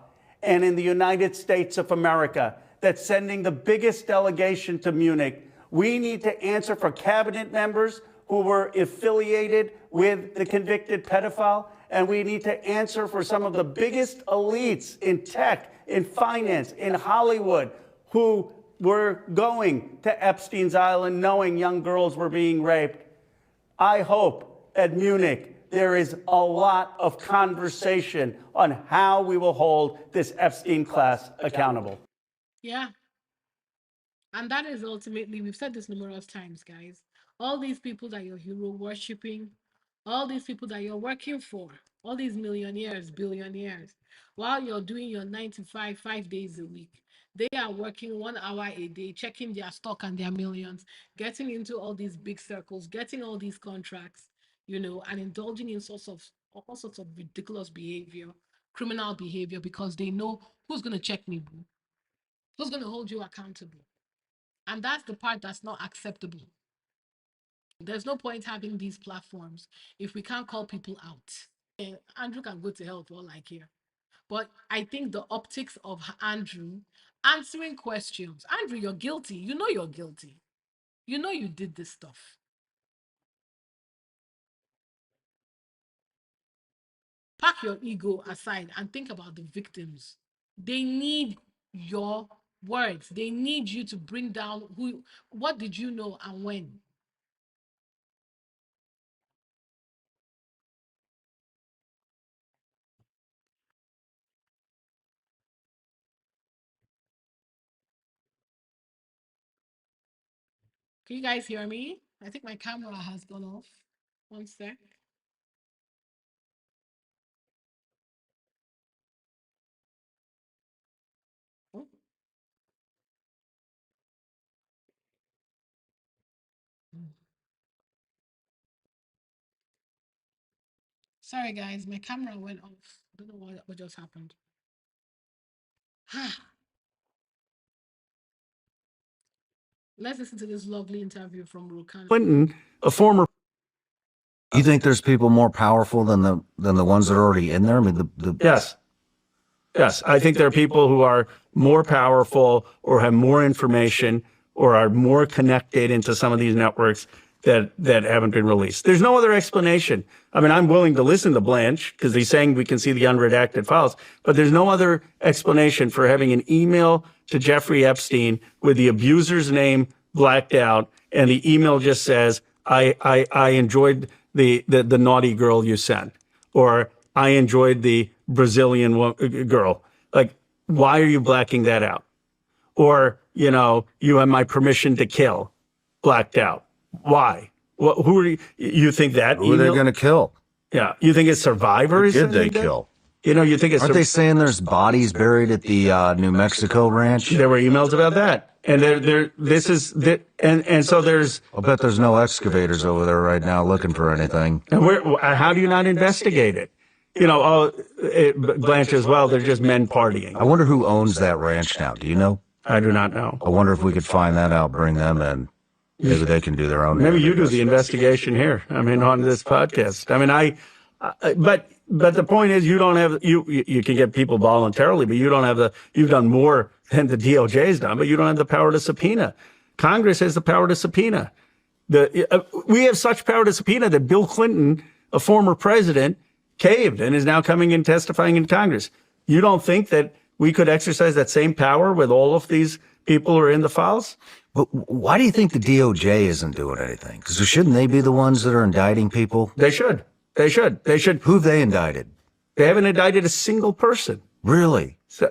And in the United States of America, that's sending the biggest delegation to Munich, we need to answer for cabinet members who were affiliated with the convicted pedophile, and we need to answer for some of the biggest elites in tech, in finance, in Hollywood, who were going to Epstein's Island knowing young girls were being raped. I hope at Munich there is a lot of conversation on how we will hold this Epstein class accountable. Yeah. And that is ultimately, we've said this numerous times, guys. All these people that you're hero worshipping, all these people that you're working for, all these millionaires, billionaires, while you're doing your 9 to 5, 5 days a week, they are working 1 hour a day, checking their stock and their millions, getting into all these big circles, getting all these contracts. and indulging in all sorts of ridiculous behavior, criminal behavior, because they know who's going to check me, boo, who's going to hold you accountable. And that's the part that's not acceptable. There's no point having these platforms if we can't call people out. And Andrew can go to hell for all I care. But I think the optics of Andrew answering questions. Andrew, you're guilty. You know you're guilty. You know you did this stuff. Pack your ego aside and think about the victims. They need your words. They need you to bring down what did you know and when. Can you guys hear me? I think my camera has gone off. One sec. Oh. Sorry, guys, my camera went off. I don't know what just happened. Let's listen to this lovely interview from Rukan. Clinton, a former. You think there's people more powerful than the ones that are already in there? I mean, Yes. Yes, I think there are people who are more powerful or have more information or are more connected into some of these networks that haven't been released. There's no other explanation. I mean, I'm willing to listen to Blanche because he's saying we can see the unredacted files, but there's no other explanation for having an email to Jeffrey Epstein with the abuser's name blacked out, and the email just says, I enjoyed the naughty girl you sent, or I enjoyed the Brazilian girl. Like, why are you blacking that out? Or, you have my permission to kill blacked out. Why? Who are you think that? Who are they going to kill? Yeah. You think it's survivors? Who did they kill? You think it's... Aren't they saying there's bodies buried at the New Mexico ranch? There were emails about that. And so there's... I'll bet there's no excavators over there right now looking for anything. And how do you not investigate it? Blanche as well, they're just men partying. I wonder who owns that ranch now. Do you know? I do not know. I wonder if we could find that out, bring them in. Maybe they can do their own. Maybe you do the investigation here. I mean, on this podcast. I mean, but the point is, you don't have, you can get people voluntarily, but you don't have you've done more than the DOJ's done, but you don't have the power to subpoena. Congress has the power to subpoena. We have such power to subpoena that Bill Clinton, a former president, caved and is now coming and testifying in Congress. You don't think that we could exercise that same power with all of these people who are in the files? But why do you think the DOJ isn't doing anything? Because shouldn't they be the ones that are indicting people? They should. They should. Who've they indicted? They haven't indicted a single person. Really? So,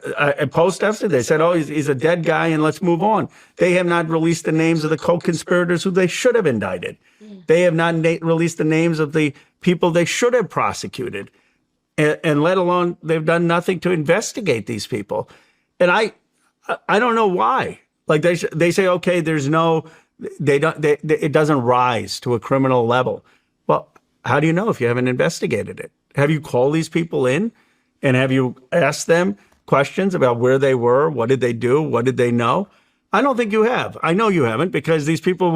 post Epstein, they said, he's a dead guy and let's move on. They have not released the names of the co-conspirators who they should have indicted. They have not released the names of the people they should have prosecuted. And let alone, they've done nothing to investigate these people. And I don't know why. Like they say, okay, it doesn't rise to a criminal level. Well, how do you know if you haven't investigated it? Have you called these people in and have you asked them questions about where they were? What did they do? What did they know? I don't think you have. I know you haven't, because these people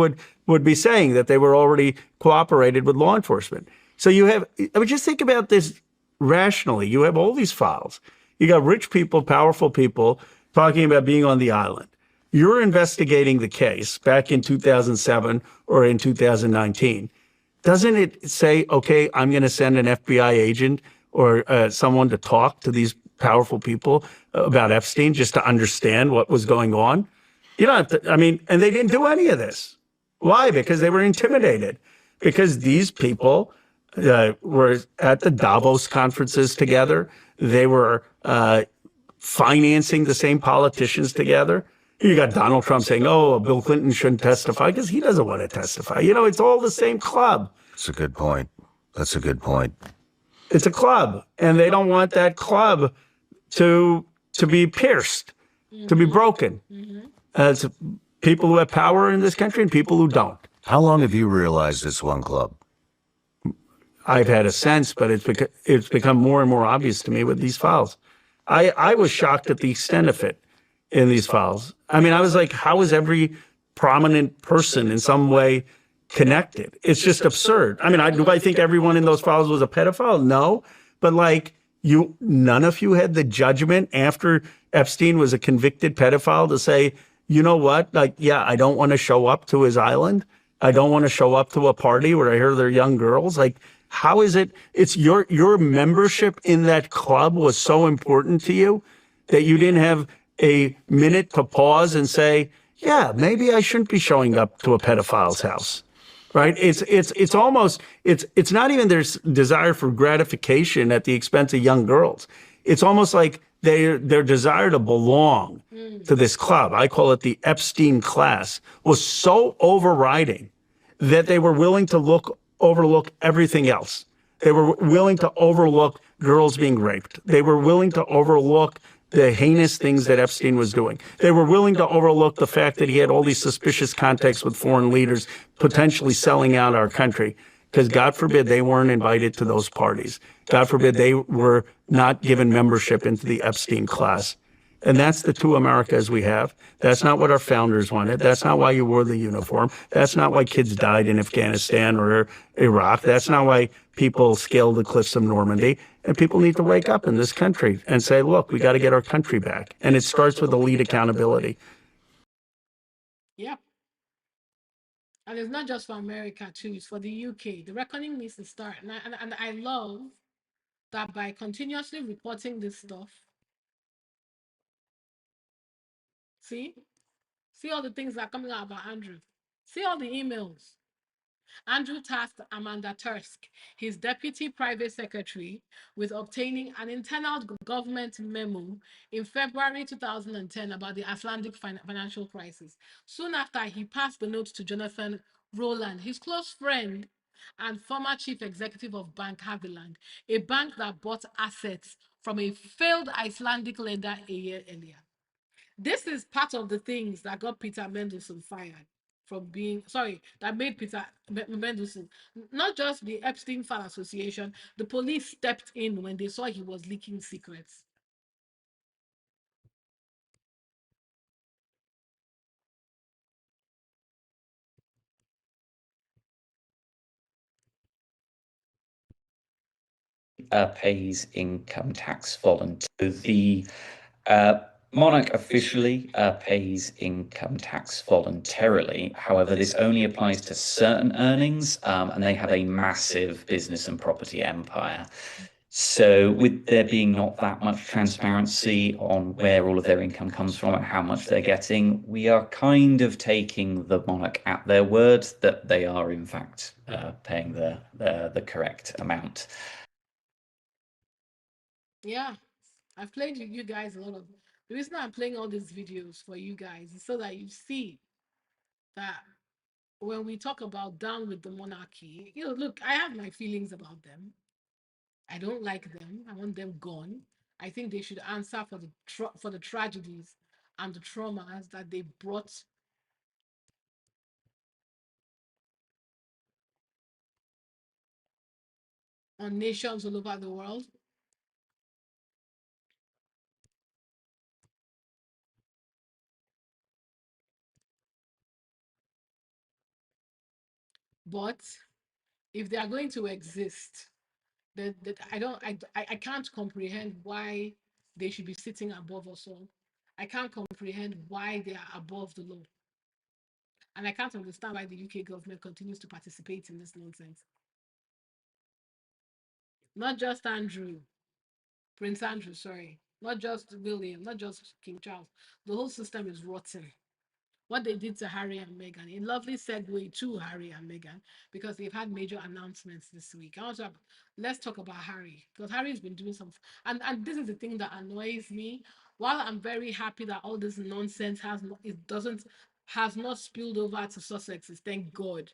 would be saying that they were already cooperated with law enforcement. So just think about this rationally. You have all these files. You got rich people, powerful people talking about being on the island. You're investigating the case back in 2007 or in 2019. Doesn't it say, okay, I'm going to send an FBI agent or someone to talk to these powerful people about Epstein just to understand what was going on? You don't have to, and they didn't do any of this. Why? Because they were intimidated. Because these people were at the Davos conferences together. They were financing the same politicians together. You got Donald Trump saying, Bill Clinton shouldn't testify because he doesn't want to testify. It's all the same club. That's a good point. That's a good point. It's a club, and they don't want that club to be pierced, to be broken. It's people who have power in this country and people who don't. How long have you realized it's one club? I've had a sense, but it's become more and more obvious to me with these files. I was shocked at the extent of it in these files. I mean, I was like, how is every prominent person in some way connected? It's just absurd. I mean, do I think everyone in those files was a pedophile? No, but like none of you had the judgment after Epstein was a convicted pedophile to say, you know what? Like, yeah, I don't want to show up to his island. I don't want to show up to a party where I hear they're young girls. Like, how is it? It's your membership in that club was so important to you that you didn't have a minute to pause and say, yeah, maybe I shouldn't be showing up to a pedophile's house. Right? It's almost it's not even their desire for gratification at the expense of young girls. It's almost like their desire to belong to this club. I call it the Epstein class, was so overriding that they were willing to overlook everything else. They were willing to overlook girls being raped. They were willing to overlook the heinous things that Epstein was doing. They were willing to overlook the fact that he had all these suspicious contacts with foreign leaders, potentially selling out our country, because God forbid they weren't invited to those parties. God forbid they were not given membership into the Epstein class. And that's the two Americas we have. That's not what our founders wanted. That's not why you wore the uniform. That's not why kids died in Afghanistan or Iraq. That's not why people scaled the cliffs of Normandy. And people need to wake up in this country and say, look, we got to get our country back. And it starts with elite accountability. Yep. And it's not just for America too, it's for the UK. The reckoning needs to start. And I love that by continuously reporting this stuff, see all the things that are coming out about Andrew. See all the emails. Andrew tasked Amanda Tursk, his deputy private secretary, with obtaining an internal government memo in February 2010 about the Icelandic financial crisis. Soon after, he passed the note to Jonathan Rowland, his close friend and former chief executive of Bank Haviland, a bank that bought assets from a failed Icelandic lender a year earlier. This is part of the things that got Peter Mendelssohn fired from being, sorry, that made Peter Mendelssohn, not just the Epstein File Association, the police stepped in when they saw he was leaking secrets. Pays income tax voluntarily. The monarch officially pays income tax voluntarily. However, this only applies to certain earnings, and they have a massive business and property empire. So with there being not that much transparency on where all of their income comes from and how much they're getting, we are kind of taking the monarch at their word that they are in fact paying the correct amount. Yeah, I've played you guys a lot of. The reason I'm playing all these videos for you guys is so that you see that when we talk about down with the monarchy, look, I have my feelings about them. I don't like them. I want them gone. I think they should answer for the tragedies and the traumas that they brought on nations all over the world. But if they are going to exist, that I can't comprehend why they should be sitting above us all. I can't comprehend why they are above the law. And I can't understand why the UK government continues to participate in this nonsense. Not just Prince Andrew, sorry. Not just William, not just King Charles. The whole system is rotten. What they did to Harry and Meghan, a lovely segue to Harry and Meghan, because they've had major announcements this week. Let's talk about Harry, because Harry's been doing some, and this is the thing that annoys me. While I'm very happy that all this nonsense has not spilled over to Sussexes, thank God.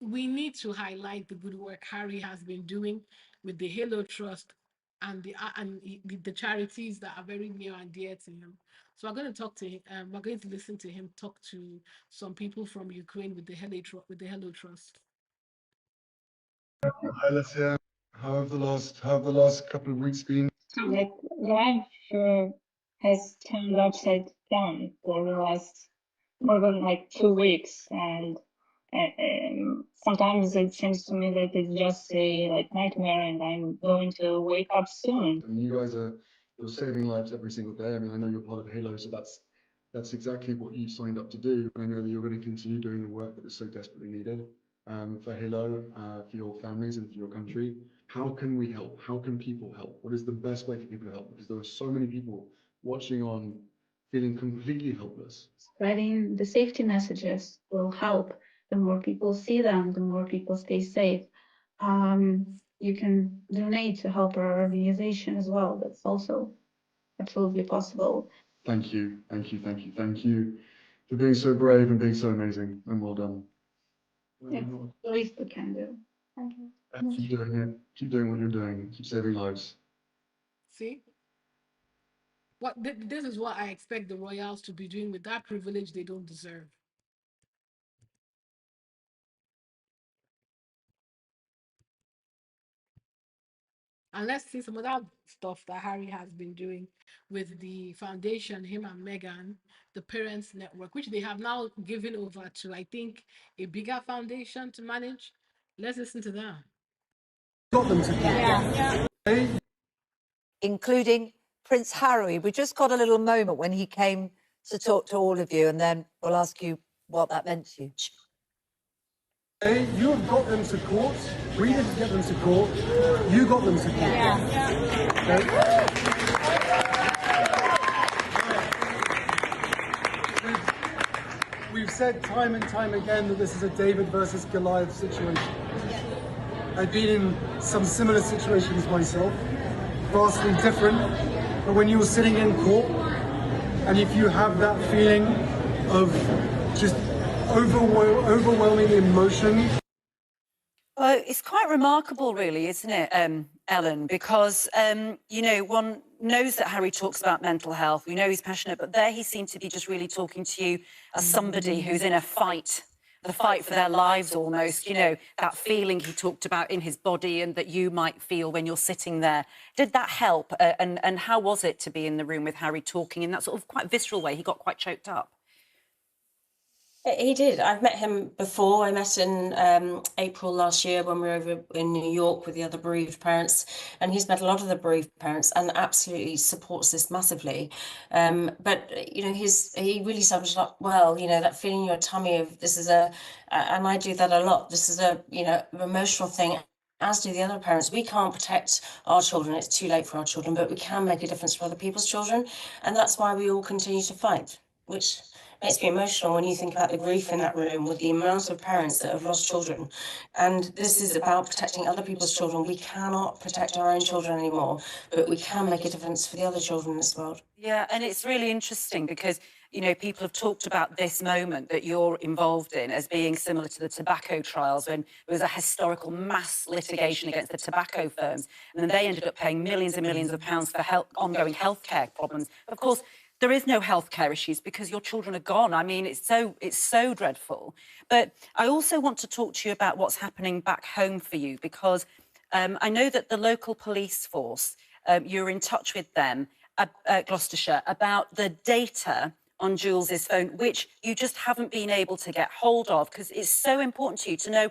We need to highlight the good work Harry has been doing with the Halo Trust and the charities that are very near and dear to him. So we're going to talk to him. We're going to listen to him talk to some people from Ukraine with the Hello Trust. Hi, Alessia. How have the last couple of weeks been? Like life has turned upside down for the last more than like 2 weeks, and sometimes it seems to me that it's just a like nightmare, and I'm going to wake up soon. I mean, you're saving lives every single day. I mean, I know you're part of Halo, so that's exactly what you signed up to do. I know that you're going to continue doing the work that is so desperately needed for Halo, for your families and for your country. How can we help? How can people help? What is the best way for people to help? Because there are so many people watching on feeling completely helpless. Spreading the safety messages will help. The more people see them, the more people stay safe. You can donate to help our organization as well. That's also absolutely possible. Thank you, thank you, thank you, thank you for being so brave and being so amazing, and well done. Yeah, the least we can do. Thank you. Keep doing it. Keep doing what you're doing. Keep saving lives. See? This is what I expect the royals to be doing with that privilege they don't deserve. And let's see some of that stuff that Harry has been doing with the foundation, him and Meghan, the Parents Network, which they have now given over to, I think, a bigger foundation to manage. Let's listen to that. Got them together. Yeah. Including Prince Harry. We just got a little moment when he came to talk to all of you, and then we'll ask you what that meant to you. You have got them to court. We didn't get them to court. You got them to court. Yeah. Okay? We've said time and time again that this is a David versus Goliath situation. I've been in some similar situations myself, vastly different, but when you're sitting in court, and if you have that feeling of just overwhelming emotion. Well, it's quite remarkable, really, isn't it, Ellen? Because, you know, one knows that Harry talks about mental health. We know he's passionate, but there he seemed to be just really talking to you as somebody who's in a fight, the fight for their lives almost, you know, that feeling he talked about in his body and that you might feel when you're sitting there. Did that help? And how was it to be in the room with Harry talking in that sort of quite visceral way? He got quite choked up. He did. I've met him before. I met in April last year when we were over in New York with the other bereaved parents, and he's met a lot of the bereaved parents and absolutely supports this massively. But you know, he really summed it up well. You know, that feeling in your tummy of this is a, and I do that a lot. This is a, you know, emotional thing. As do the other parents. We can't protect our children. It's too late for our children, but we can make a difference for other people's children, and that's why we all continue to fight, which makes me emotional when you think about the grief in that room with the amount of parents that have lost children. And this is about protecting other people's children. We cannot protect our own children anymore, but we can make a difference for the other children in this world. Yeah, and it's really interesting because, you know, people have talked about this moment that you're involved in as being similar to the tobacco trials when there was a historical mass litigation against the tobacco firms, and then they ended up paying millions and millions of pounds for ongoing healthcare problems. Of course, there is no healthcare issues because your children are gone. I mean, it's so dreadful. But I also want to talk to you about what's happening back home for you, because I know that the local police force, you're in touch with them at Gloucestershire about the data on Jules's phone, which you just haven't been able to get hold of, because it's so important to you to know,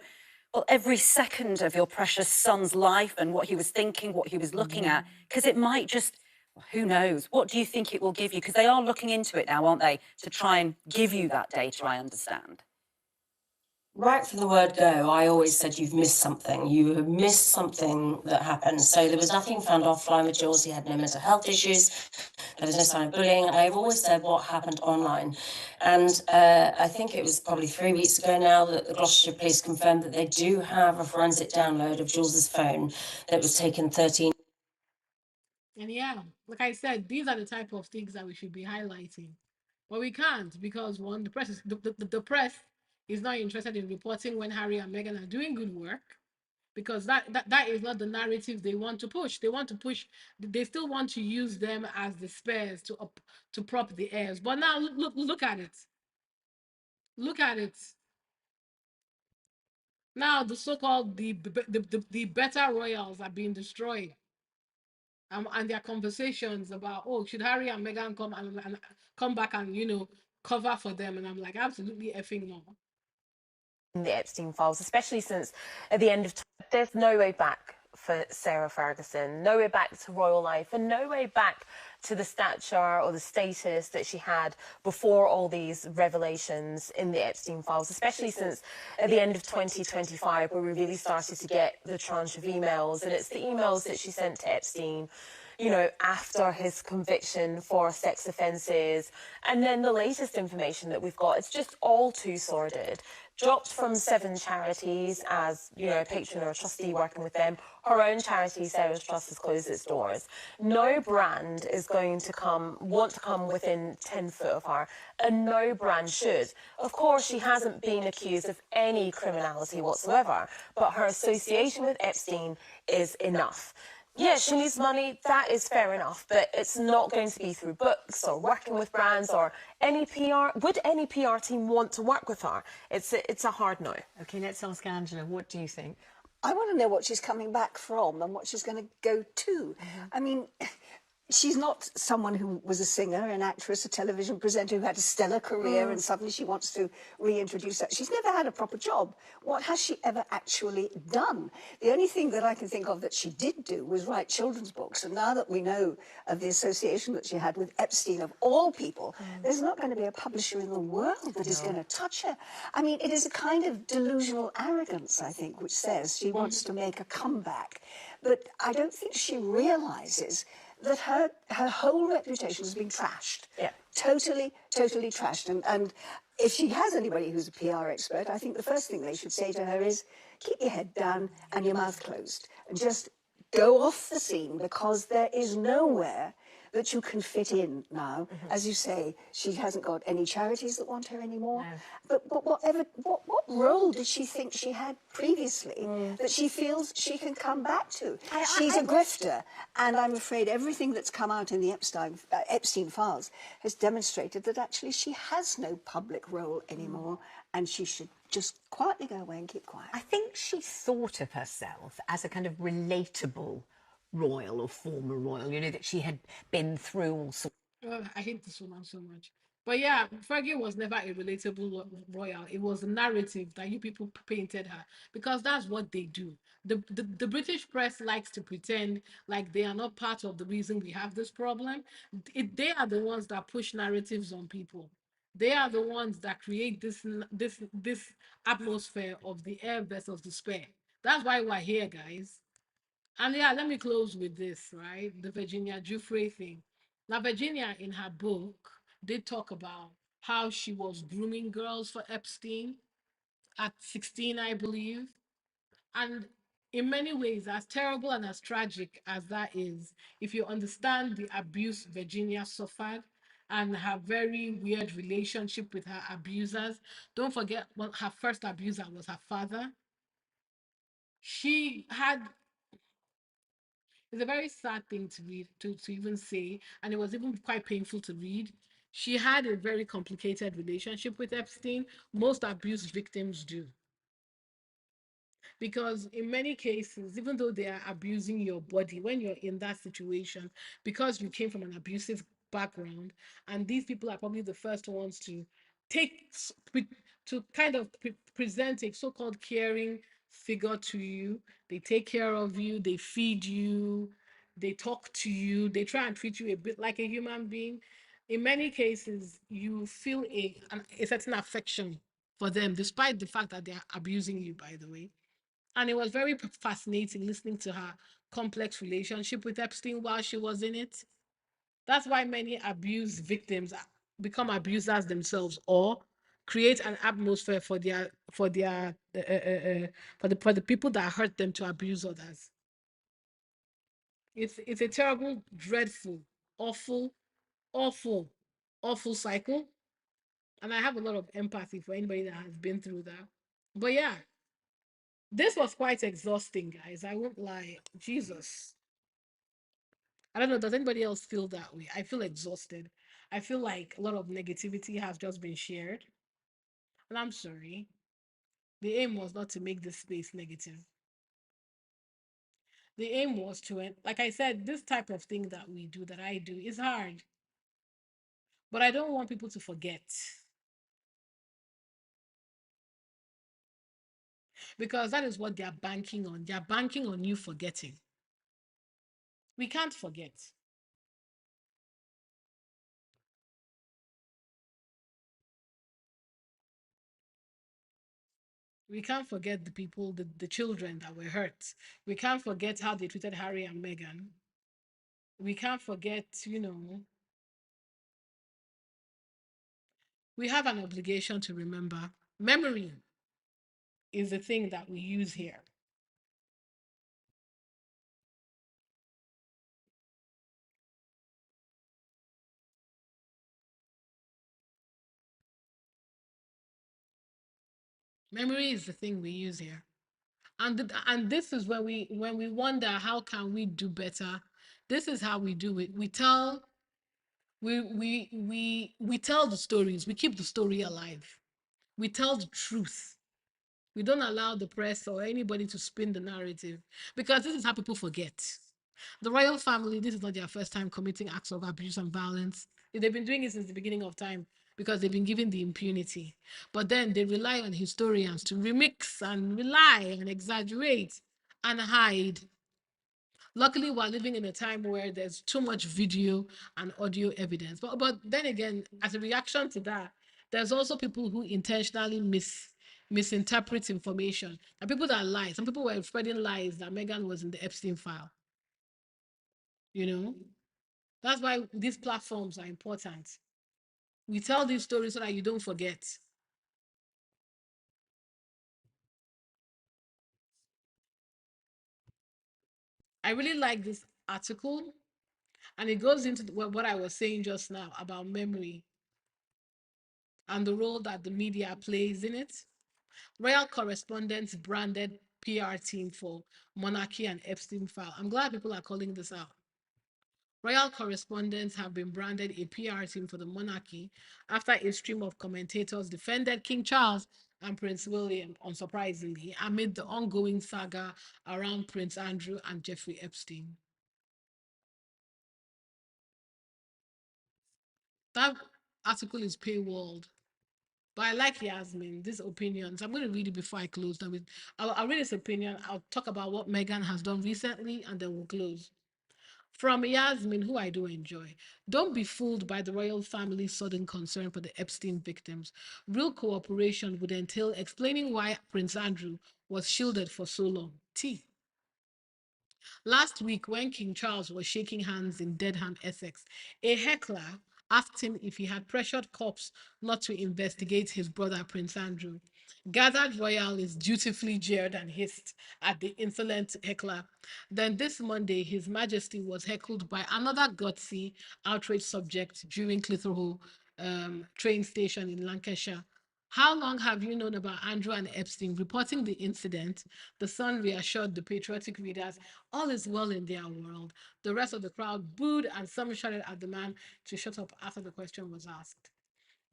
well, every second of your precious son's life and what he was thinking, what he was looking at, because it might just... Who knows? What do you think it will give you? Because they are looking into it now, aren't they, to try and give you that data, I understand. Right from the word go, I always said you've missed something. You have missed something that happened. So there was nothing found offline with Jules. He had no mental health issues. There was no sign of bullying. I've always said what happened online. And I think it was probably 3 weeks ago now that the Gloucestershire Police confirmed that they do have a forensic download of Jules's phone that was taken 13. And yeah, like I said, these are the type of things that we should be highlighting. But we can't because one, the press is not interested in reporting when Harry and Meghan are doing good work, because that is not the narrative they want to push. They want to push. They still want to use them as the spares to prop the heirs. But now look at it. Look at it. Now the so-called the better royals are being destroyed. And their conversations about, oh, should Harry and Meghan come and come back and cover for them, and I'm like, absolutely effing no. The Epstein files, especially since at the end of there's no way back for Sarah Ferguson, no way back to royal life, and no way back to the stature or the status that she had before all these revelations in the Epstein files, especially since at the end of 2025, where we really started to get the tranche of emails. And it's the emails that she sent to Epstein, after his conviction for sex offences. And then the latest information that we've got, it's just all too sordid. Dropped from 7 charities as, a patron or a trustee working with them. Her own charity, Sarah's Trust, has closed its doors. No brand is going to want to come within 10 foot of her, and no brand should. Of course, she hasn't been accused of any criminality whatsoever, but her association with Epstein is enough. Yeah, she needs money, that is fair enough, but it's not going to be through books or working with brands or any PR. Would any PR team want to work with her? It's a hard no. Okay, let's ask Angela, what do you think? I want to know what she's coming back from and what she's going to go to. I mean, she's not someone who was a singer, an actress, a television presenter who had a stellar career and suddenly she wants to reintroduce that. She's never had a proper job. What has she ever actually done? The only thing that I can think of that she did do was write children's books. And now that we know of the association that she had with Epstein, of all people, there's not going to be a publisher in the world that is going to touch her. I mean, it is a kind of delusional arrogance, I think, which says she wants to make a comeback. But I don't think she realizes that her whole reputation has been trashed. Yeah. Totally trashed. And if she has anybody who's a PR expert, I think the first thing they should say to her is, keep your head down and your mouth closed. And just go off the scene, because there is nowhere that you can fit in now. As you say, she hasn't got any charities that want her anymore. No. But what role did she think she had previously that she feels she can come back to? She's a grifter, and I'm afraid everything that's come out in the Epstein files has demonstrated that actually she has no public role anymore, and she should just quietly go away and keep quiet. I think she thought of herself as a kind of relatable royal or former royal, that she had been through all sorts. I hate this woman so much. But yeah, Fergie was never a relatable royal. It was a narrative that you people painted her, because that's what they do. The British press likes to pretend like they are not part of the reason we have this problem. They are the ones that push narratives on people. They are the ones that create this atmosphere of the air versus despair. That's why we're here, guys. And yeah, let me close with this, right? The Virginia Giuffre thing. Now, Virginia, in her book, did talk about how she was grooming girls for Epstein at 16, I believe. And in many ways, as terrible and as tragic as that is, if you understand the abuse Virginia suffered and her very weird relationship with her abusers, don't forget her first abuser was her father. She had It's a very sad thing to read, to even say, and it was even quite painful to read. She had a very complicated relationship with Epstein. Most abuse victims do. Because in many cases, even though they are abusing your body, when you're in that situation, because you came from an abusive background, and these people are probably the first ones to take to kind of present a so-called caring figure to you. They take care of you, they feed you, they talk to you, they try and treat you a bit like a human being. In many cases, you feel a certain affection for them, despite the fact that they are abusing you, by the way. And it was very fascinating listening to her complex relationship with Epstein while she was in it. That's why many abuse victims become abusers themselves, or create an atmosphere for the people that hurt them to abuse others. It's a terrible, dreadful, awful, awful, awful cycle. And I have a lot of empathy for anybody that has been through that. But yeah, this was quite exhausting, guys. I won't lie. Jesus. I don't know. Does anybody else feel that way? I feel exhausted. I feel like a lot of negativity has just been shared. And I'm sorry. The aim was not to make this space negative. The aim was to, like I said, this type of thing that we do, that I do, is hard. But I don't want people to forget. Because that is what they're banking on. They're banking on you forgetting. We can't forget. We can't forget the people, the children that were hurt. We can't forget how they treated Harry and Meghan. We can't forget, we have an obligation to remember. Memory is the thing that we use here. Memory is the thing we use here. And this is when we wonder how can we do better. This is how we do it. We tell we tell the stories. We keep the story alive. We tell the truth. We don't allow the press or anybody to spin the narrative, because this is how people forget. The royal family, this is not their first time committing acts of abuse and violence. They've been doing it since the beginning of time because they've been given the impunity. But then they rely on historians to remix and rely and exaggerate and hide. Luckily, we're living in a time where there's too much video and audio evidence. But then again, as a reaction to that, there's also people who intentionally misinterpret information. And people that lie. Some people were spreading lies that Meghan was in the Epstein file. That's why these platforms are important. We tell these stories so that you don't forget. I really like this article, and it goes into what I was saying just now about memory and the role that the media plays in it. Royal correspondents branded PR team for monarchy and Epstein file. I'm glad people are calling this out. Royal correspondents have been branded a PR team for the monarchy after a stream of commentators defended King Charles and Prince William, unsurprisingly, amid the ongoing saga around Prince Andrew and Jeffrey Epstein. That article is paywalled. But I like Yasmin, these opinions. I'm going to read it before I close. I'll read his opinion. I'll talk about what Meghan has done recently, and then we'll close. From Yasmin, who I do enjoy. Don't be fooled by the royal family's sudden concern for the Epstein victims. Real cooperation would entail explaining why Prince Andrew was shielded for so long. T. Last week, when King Charles was shaking hands in Dedham, Essex, a heckler asked him if he had pressured cops not to investigate his brother, Prince Andrew. Gathered royalists dutifully jeered and hissed at the insolent heckler. Then this Monday, His Majesty was heckled by another gutsy outrage subject during Clitheroe train station in Lancashire. How long have you known about Andrew and Epstein? Reporting the incident, the Sun reassured the patriotic readers all is well in their world. The rest of the crowd booed and some shouted at the man to shut up after the question was asked.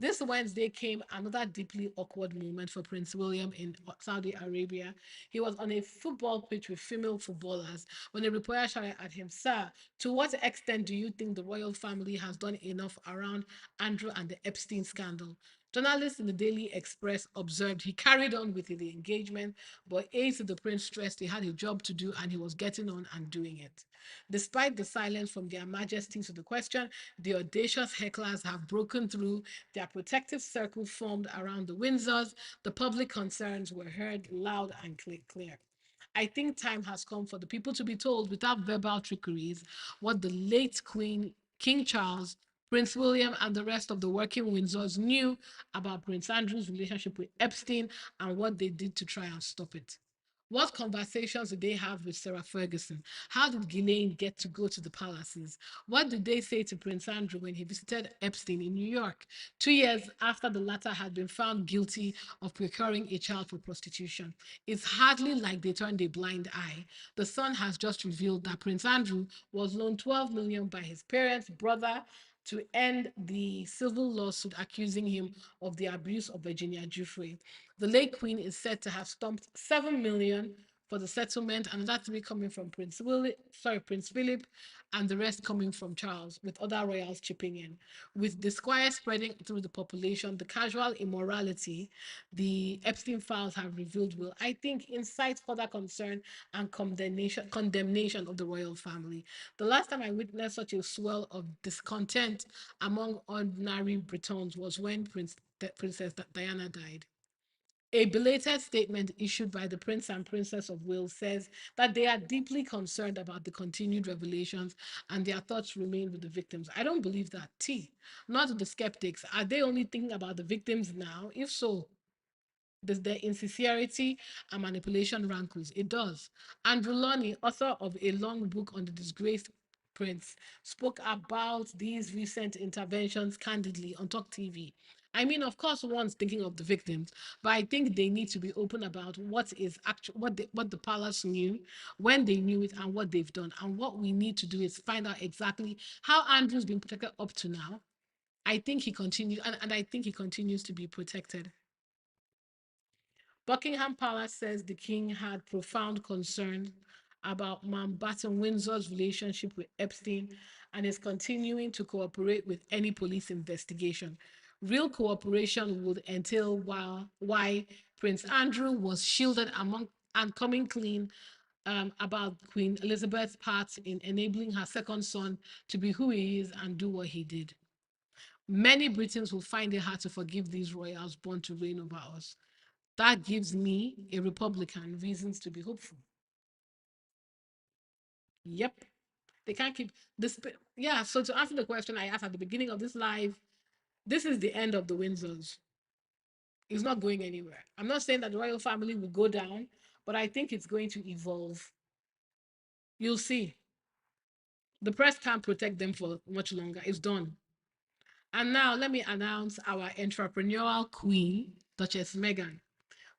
This Wednesday came another deeply awkward moment for Prince William in Saudi Arabia. He was on a football pitch with female footballers when a reporter shouted at him, "Sir, to what extent do you think the royal family has done enough around Andrew and the Epstein scandal?" Journalists in the Daily Express observed he carried on with the engagement, but aides to the prince stressed he had a job to do and he was getting on and doing it. Despite the silence from their majesties to the question, the audacious hecklers have broken through their protective circle formed around the Windsors. The public concerns were heard loud and clear. I think time has come for the people to be told without verbal trickeries what the late Queen, King Charles, Prince William, and the rest of the working Windsors knew about Prince Andrew's relationship with Epstein and what they did to try and stop it. What conversations did they have with Sarah Ferguson? How did Ghislaine get to go to the palaces? What did they say to Prince Andrew when he visited Epstein in New York, 2 years after the latter had been found guilty of procuring a child for prostitution? It's hardly like they turned a blind eye. The Sun has just revealed that Prince Andrew was loaned $12 million by his parents, brother, to end the civil lawsuit accusing him of the abuse of Virginia Giuffre. The late Queen is said to have stumped 7 million for the settlement, and that to be coming from Prince Philip, and the rest coming from Charles, with other royals chipping in. With disquiet spreading through the population, the casual immorality the Epstein files have revealed will, I think, incite further concern and condemnation of the royal family. The last time I witnessed such a swell of discontent among ordinary Britons was when Princess Diana died. A belated statement issued by the Prince and Princess of Wales says that they are deeply concerned about the continued revelations and their thoughts remain with the victims. I don't believe that. Not the skeptics. Are they only thinking about the victims now? If so, does their insincerity and manipulation rankles? It does. Andrew Loney, author of a long book on the disgraced prince, spoke about these recent interventions candidly on Talk TV. I mean, of course, one's thinking of the victims, but I think they need to be open about what is actual, what the palace knew, when they knew it, and what they've done. And what we need to do is find out exactly how Andrew's been protected up to now. I think he continues, and I think he continues to be protected. Buckingham Palace says the king had profound concern about Mountbatten Windsor's relationship with Epstein and is continuing to cooperate with any police investigation. Real cooperation would entail why Prince Andrew was shielded among and coming clean about Queen Elizabeth's part in enabling her second son to be who he is and do what he did. Many Britons will find it hard to forgive these royals born to reign over us. That gives me, a Republican, reasons to be hopeful. Yep. They can't keep this. Yeah. So to answer the question I asked at the beginning of this live, this is the end of the Windsors. It's not going anywhere. I'm not saying that the royal family will go down, but I think it's going to evolve. You'll see. The press can't protect them for much longer. It's done. And now let me announce our entrepreneurial queen, Duchess Meghan,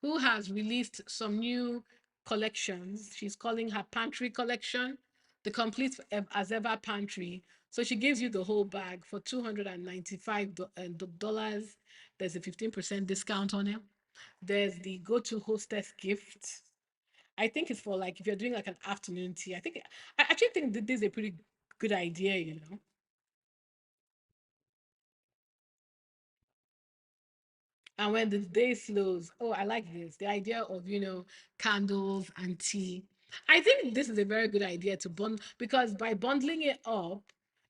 who has released some new collections. She's calling her pantry collection the complete as ever pantry. So she gives you the whole bag for $295. There's a 15% discount on it. There's the go-to hostess gift. I think it's for like if you're doing like an afternoon tea. I actually think that this is a pretty good idea, you know. And when the day slows, oh, I like this. The idea of, candles and tea. I think this is a very good idea to bond because by bundling it up,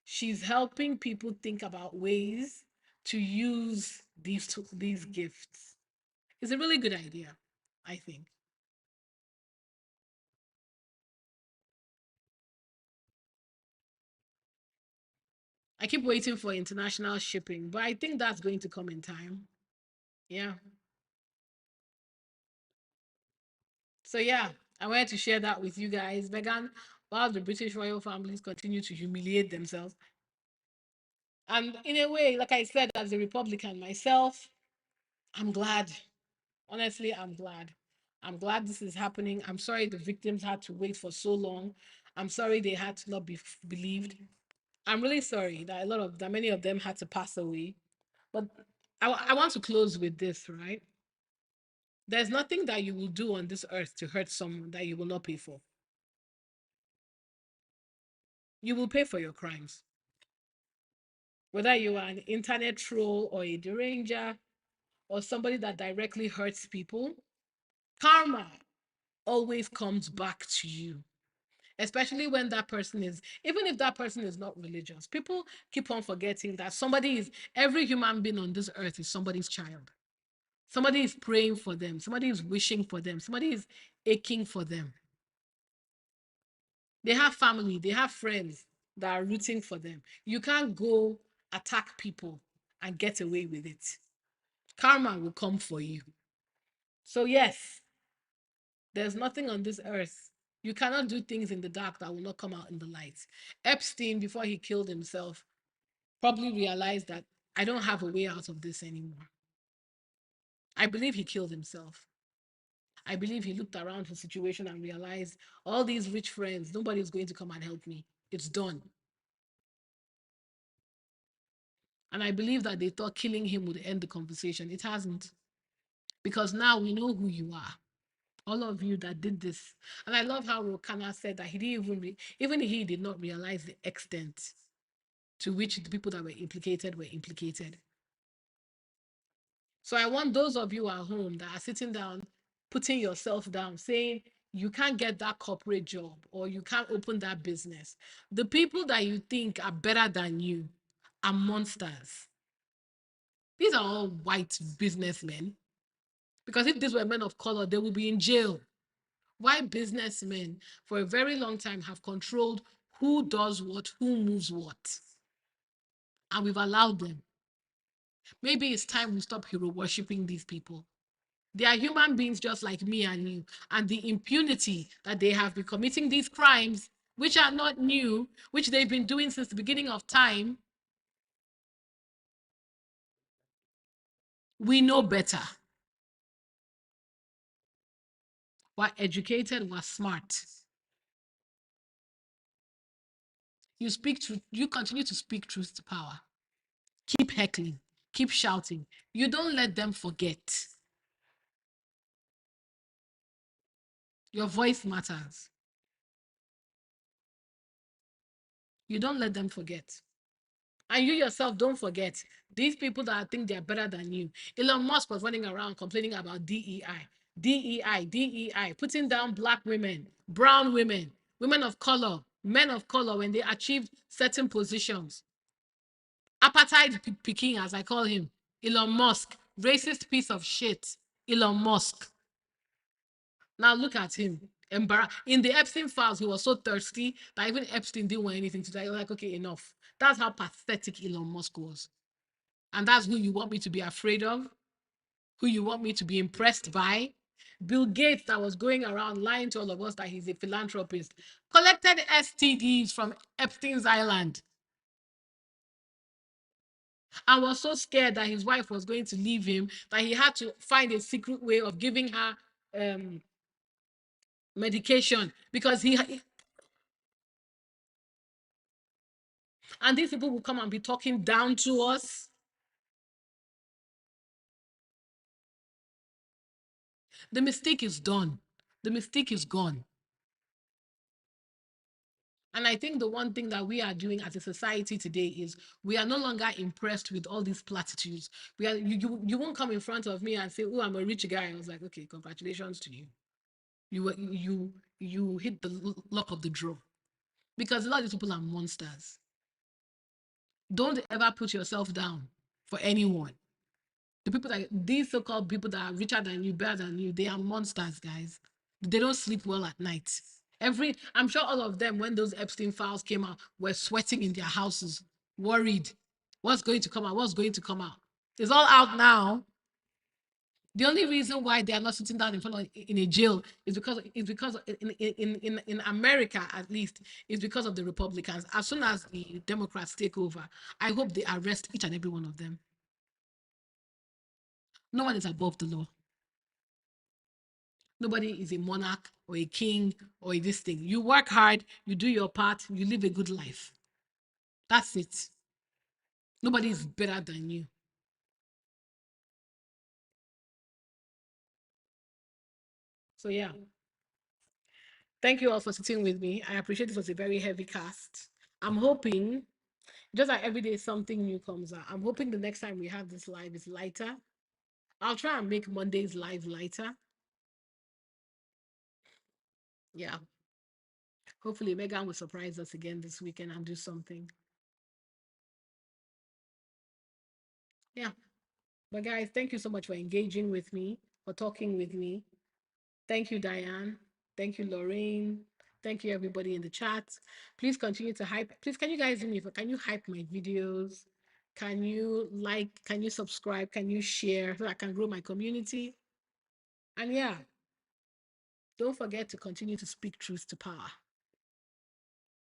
she's helping people think about ways to use these gifts. It's a really good idea, I think. I keep waiting for international shipping, but I think that's going to come in time. Yeah. So yeah, I wanted to share that with you guys. Meghan, while the British royal families continue to humiliate themselves. And in a way, like I said, as a Republican myself, I'm glad. Honestly, I'm glad. I'm glad this is happening. I'm sorry the victims had to wait for so long. I'm sorry they had to not be believed. I'm really sorry that many of them had to pass away. But I want to close with this, right? There's nothing that you will do on this earth to hurt someone that you will not pay for. You will pay for your crimes. Whether you are an internet troll or a deranger or somebody that directly hurts people, karma always comes back to you. Especially when that person is, even if that person is not religious, people keep on forgetting that every human being on this earth is somebody's child. Somebody is praying for them, somebody is wishing for them, somebody is aching for them. They have family, they have friends that are rooting for them. You can't go attack people and get away with it. Karma will come for you. So, yes, there's nothing on this earth. You cannot do things in the dark that will not come out in the light. Epstein, before he killed himself, probably realized that I don't have a way out of this anymore. I believe he killed himself. I believe he looked around the situation and realized all these rich friends, nobody's going to come and help me. It's done. And I believe that they thought killing him would end the conversation. It hasn't. Because now we know who you are. All of you that did this. And I love how Rokana said that he didn't even he did not realize the extent to which the people that were implicated. So I want those of you at home that are sitting down, putting yourself down, saying you can't get that corporate job or you can't open that business. The people that you think are better than you are monsters. These are all white businessmen. Because if these were men of color, they would be in jail. White businessmen for a very long time have controlled who does what, who moves what. And we've allowed them. Maybe it's time we stop hero worshiping these people. They are human beings just like me and you. And the impunity that they have been committing these crimes, which are not new, which they've been doing since the beginning of time, we know better. We're educated, we're smart. You speak truth, you continue to speak truth to power. Keep heckling, keep shouting. You don't let them forget. Your voice matters. You don't let them forget. And you yourself don't forget. These people that think they're better than you. Elon Musk was running around complaining about DEI. DEI, DEI, putting down black women, brown women, women of color, men of color when they achieved certain positions. Apartheid Peking, as I call him, Elon Musk, racist piece of shit, Elon Musk. Now look at him. In the Epstein files, he was so thirsty that even Epstein didn't want anything to do. Like, okay, enough. That's how pathetic Elon Musk was. And that's who you want me to be afraid of, who you want me to be impressed by. Bill Gates, that was going around lying to all of us that he's a philanthropist, collected STDs from Epstein's Island and was so scared that his wife was going to leave him that he had to find a secret way of giving her medication because and these people will come and be talking down to us. The mistake is done. The mistake is gone. And I think the one thing that we are doing as a society today is we are no longer impressed with all these platitudes. You won't come in front of me and say, "Oh, I'm a rich guy." I was like, "Okay, congratulations to you. You hit the luck of the draw." Because a lot of these people are monsters. Don't ever put yourself down for anyone. These so-called people that are richer than you, better than you, they are monsters, guys. They don't sleep well at night. I'm sure all of them, when those Epstein files came out, were sweating in their houses, worried. What's going to come out? What's going to come out? It's all out now. The only reason why they are not sitting down in a jail is because in America, at least, is because of the Republicans. As soon as the Democrats take over, I hope they arrest each and every one of them. No one is above the law. Nobody is a monarch or a king or this thing. You work hard, you do your part, you live a good life. That's it. Nobody is better than you. So yeah. Thank you all for sitting with me. I appreciate it was a very heavy cast. I'm hoping, just like every day something new comes out, I'm hoping the next time we have this live is lighter. I'll try and make Monday's live lighter. Yeah. Hopefully Megan will surprise us again this weekend and do something. Yeah. But guys, thank you so much for engaging with me, for talking with me. Thank you, Diane. Thank you, Lorraine. Thank you, everybody in the chat. Please continue to hype. Please, can you guys do me? Can you hype my videos? Can you like? Can you subscribe? Can you share so I can grow my community? And yeah, don't forget to continue to speak truth to power.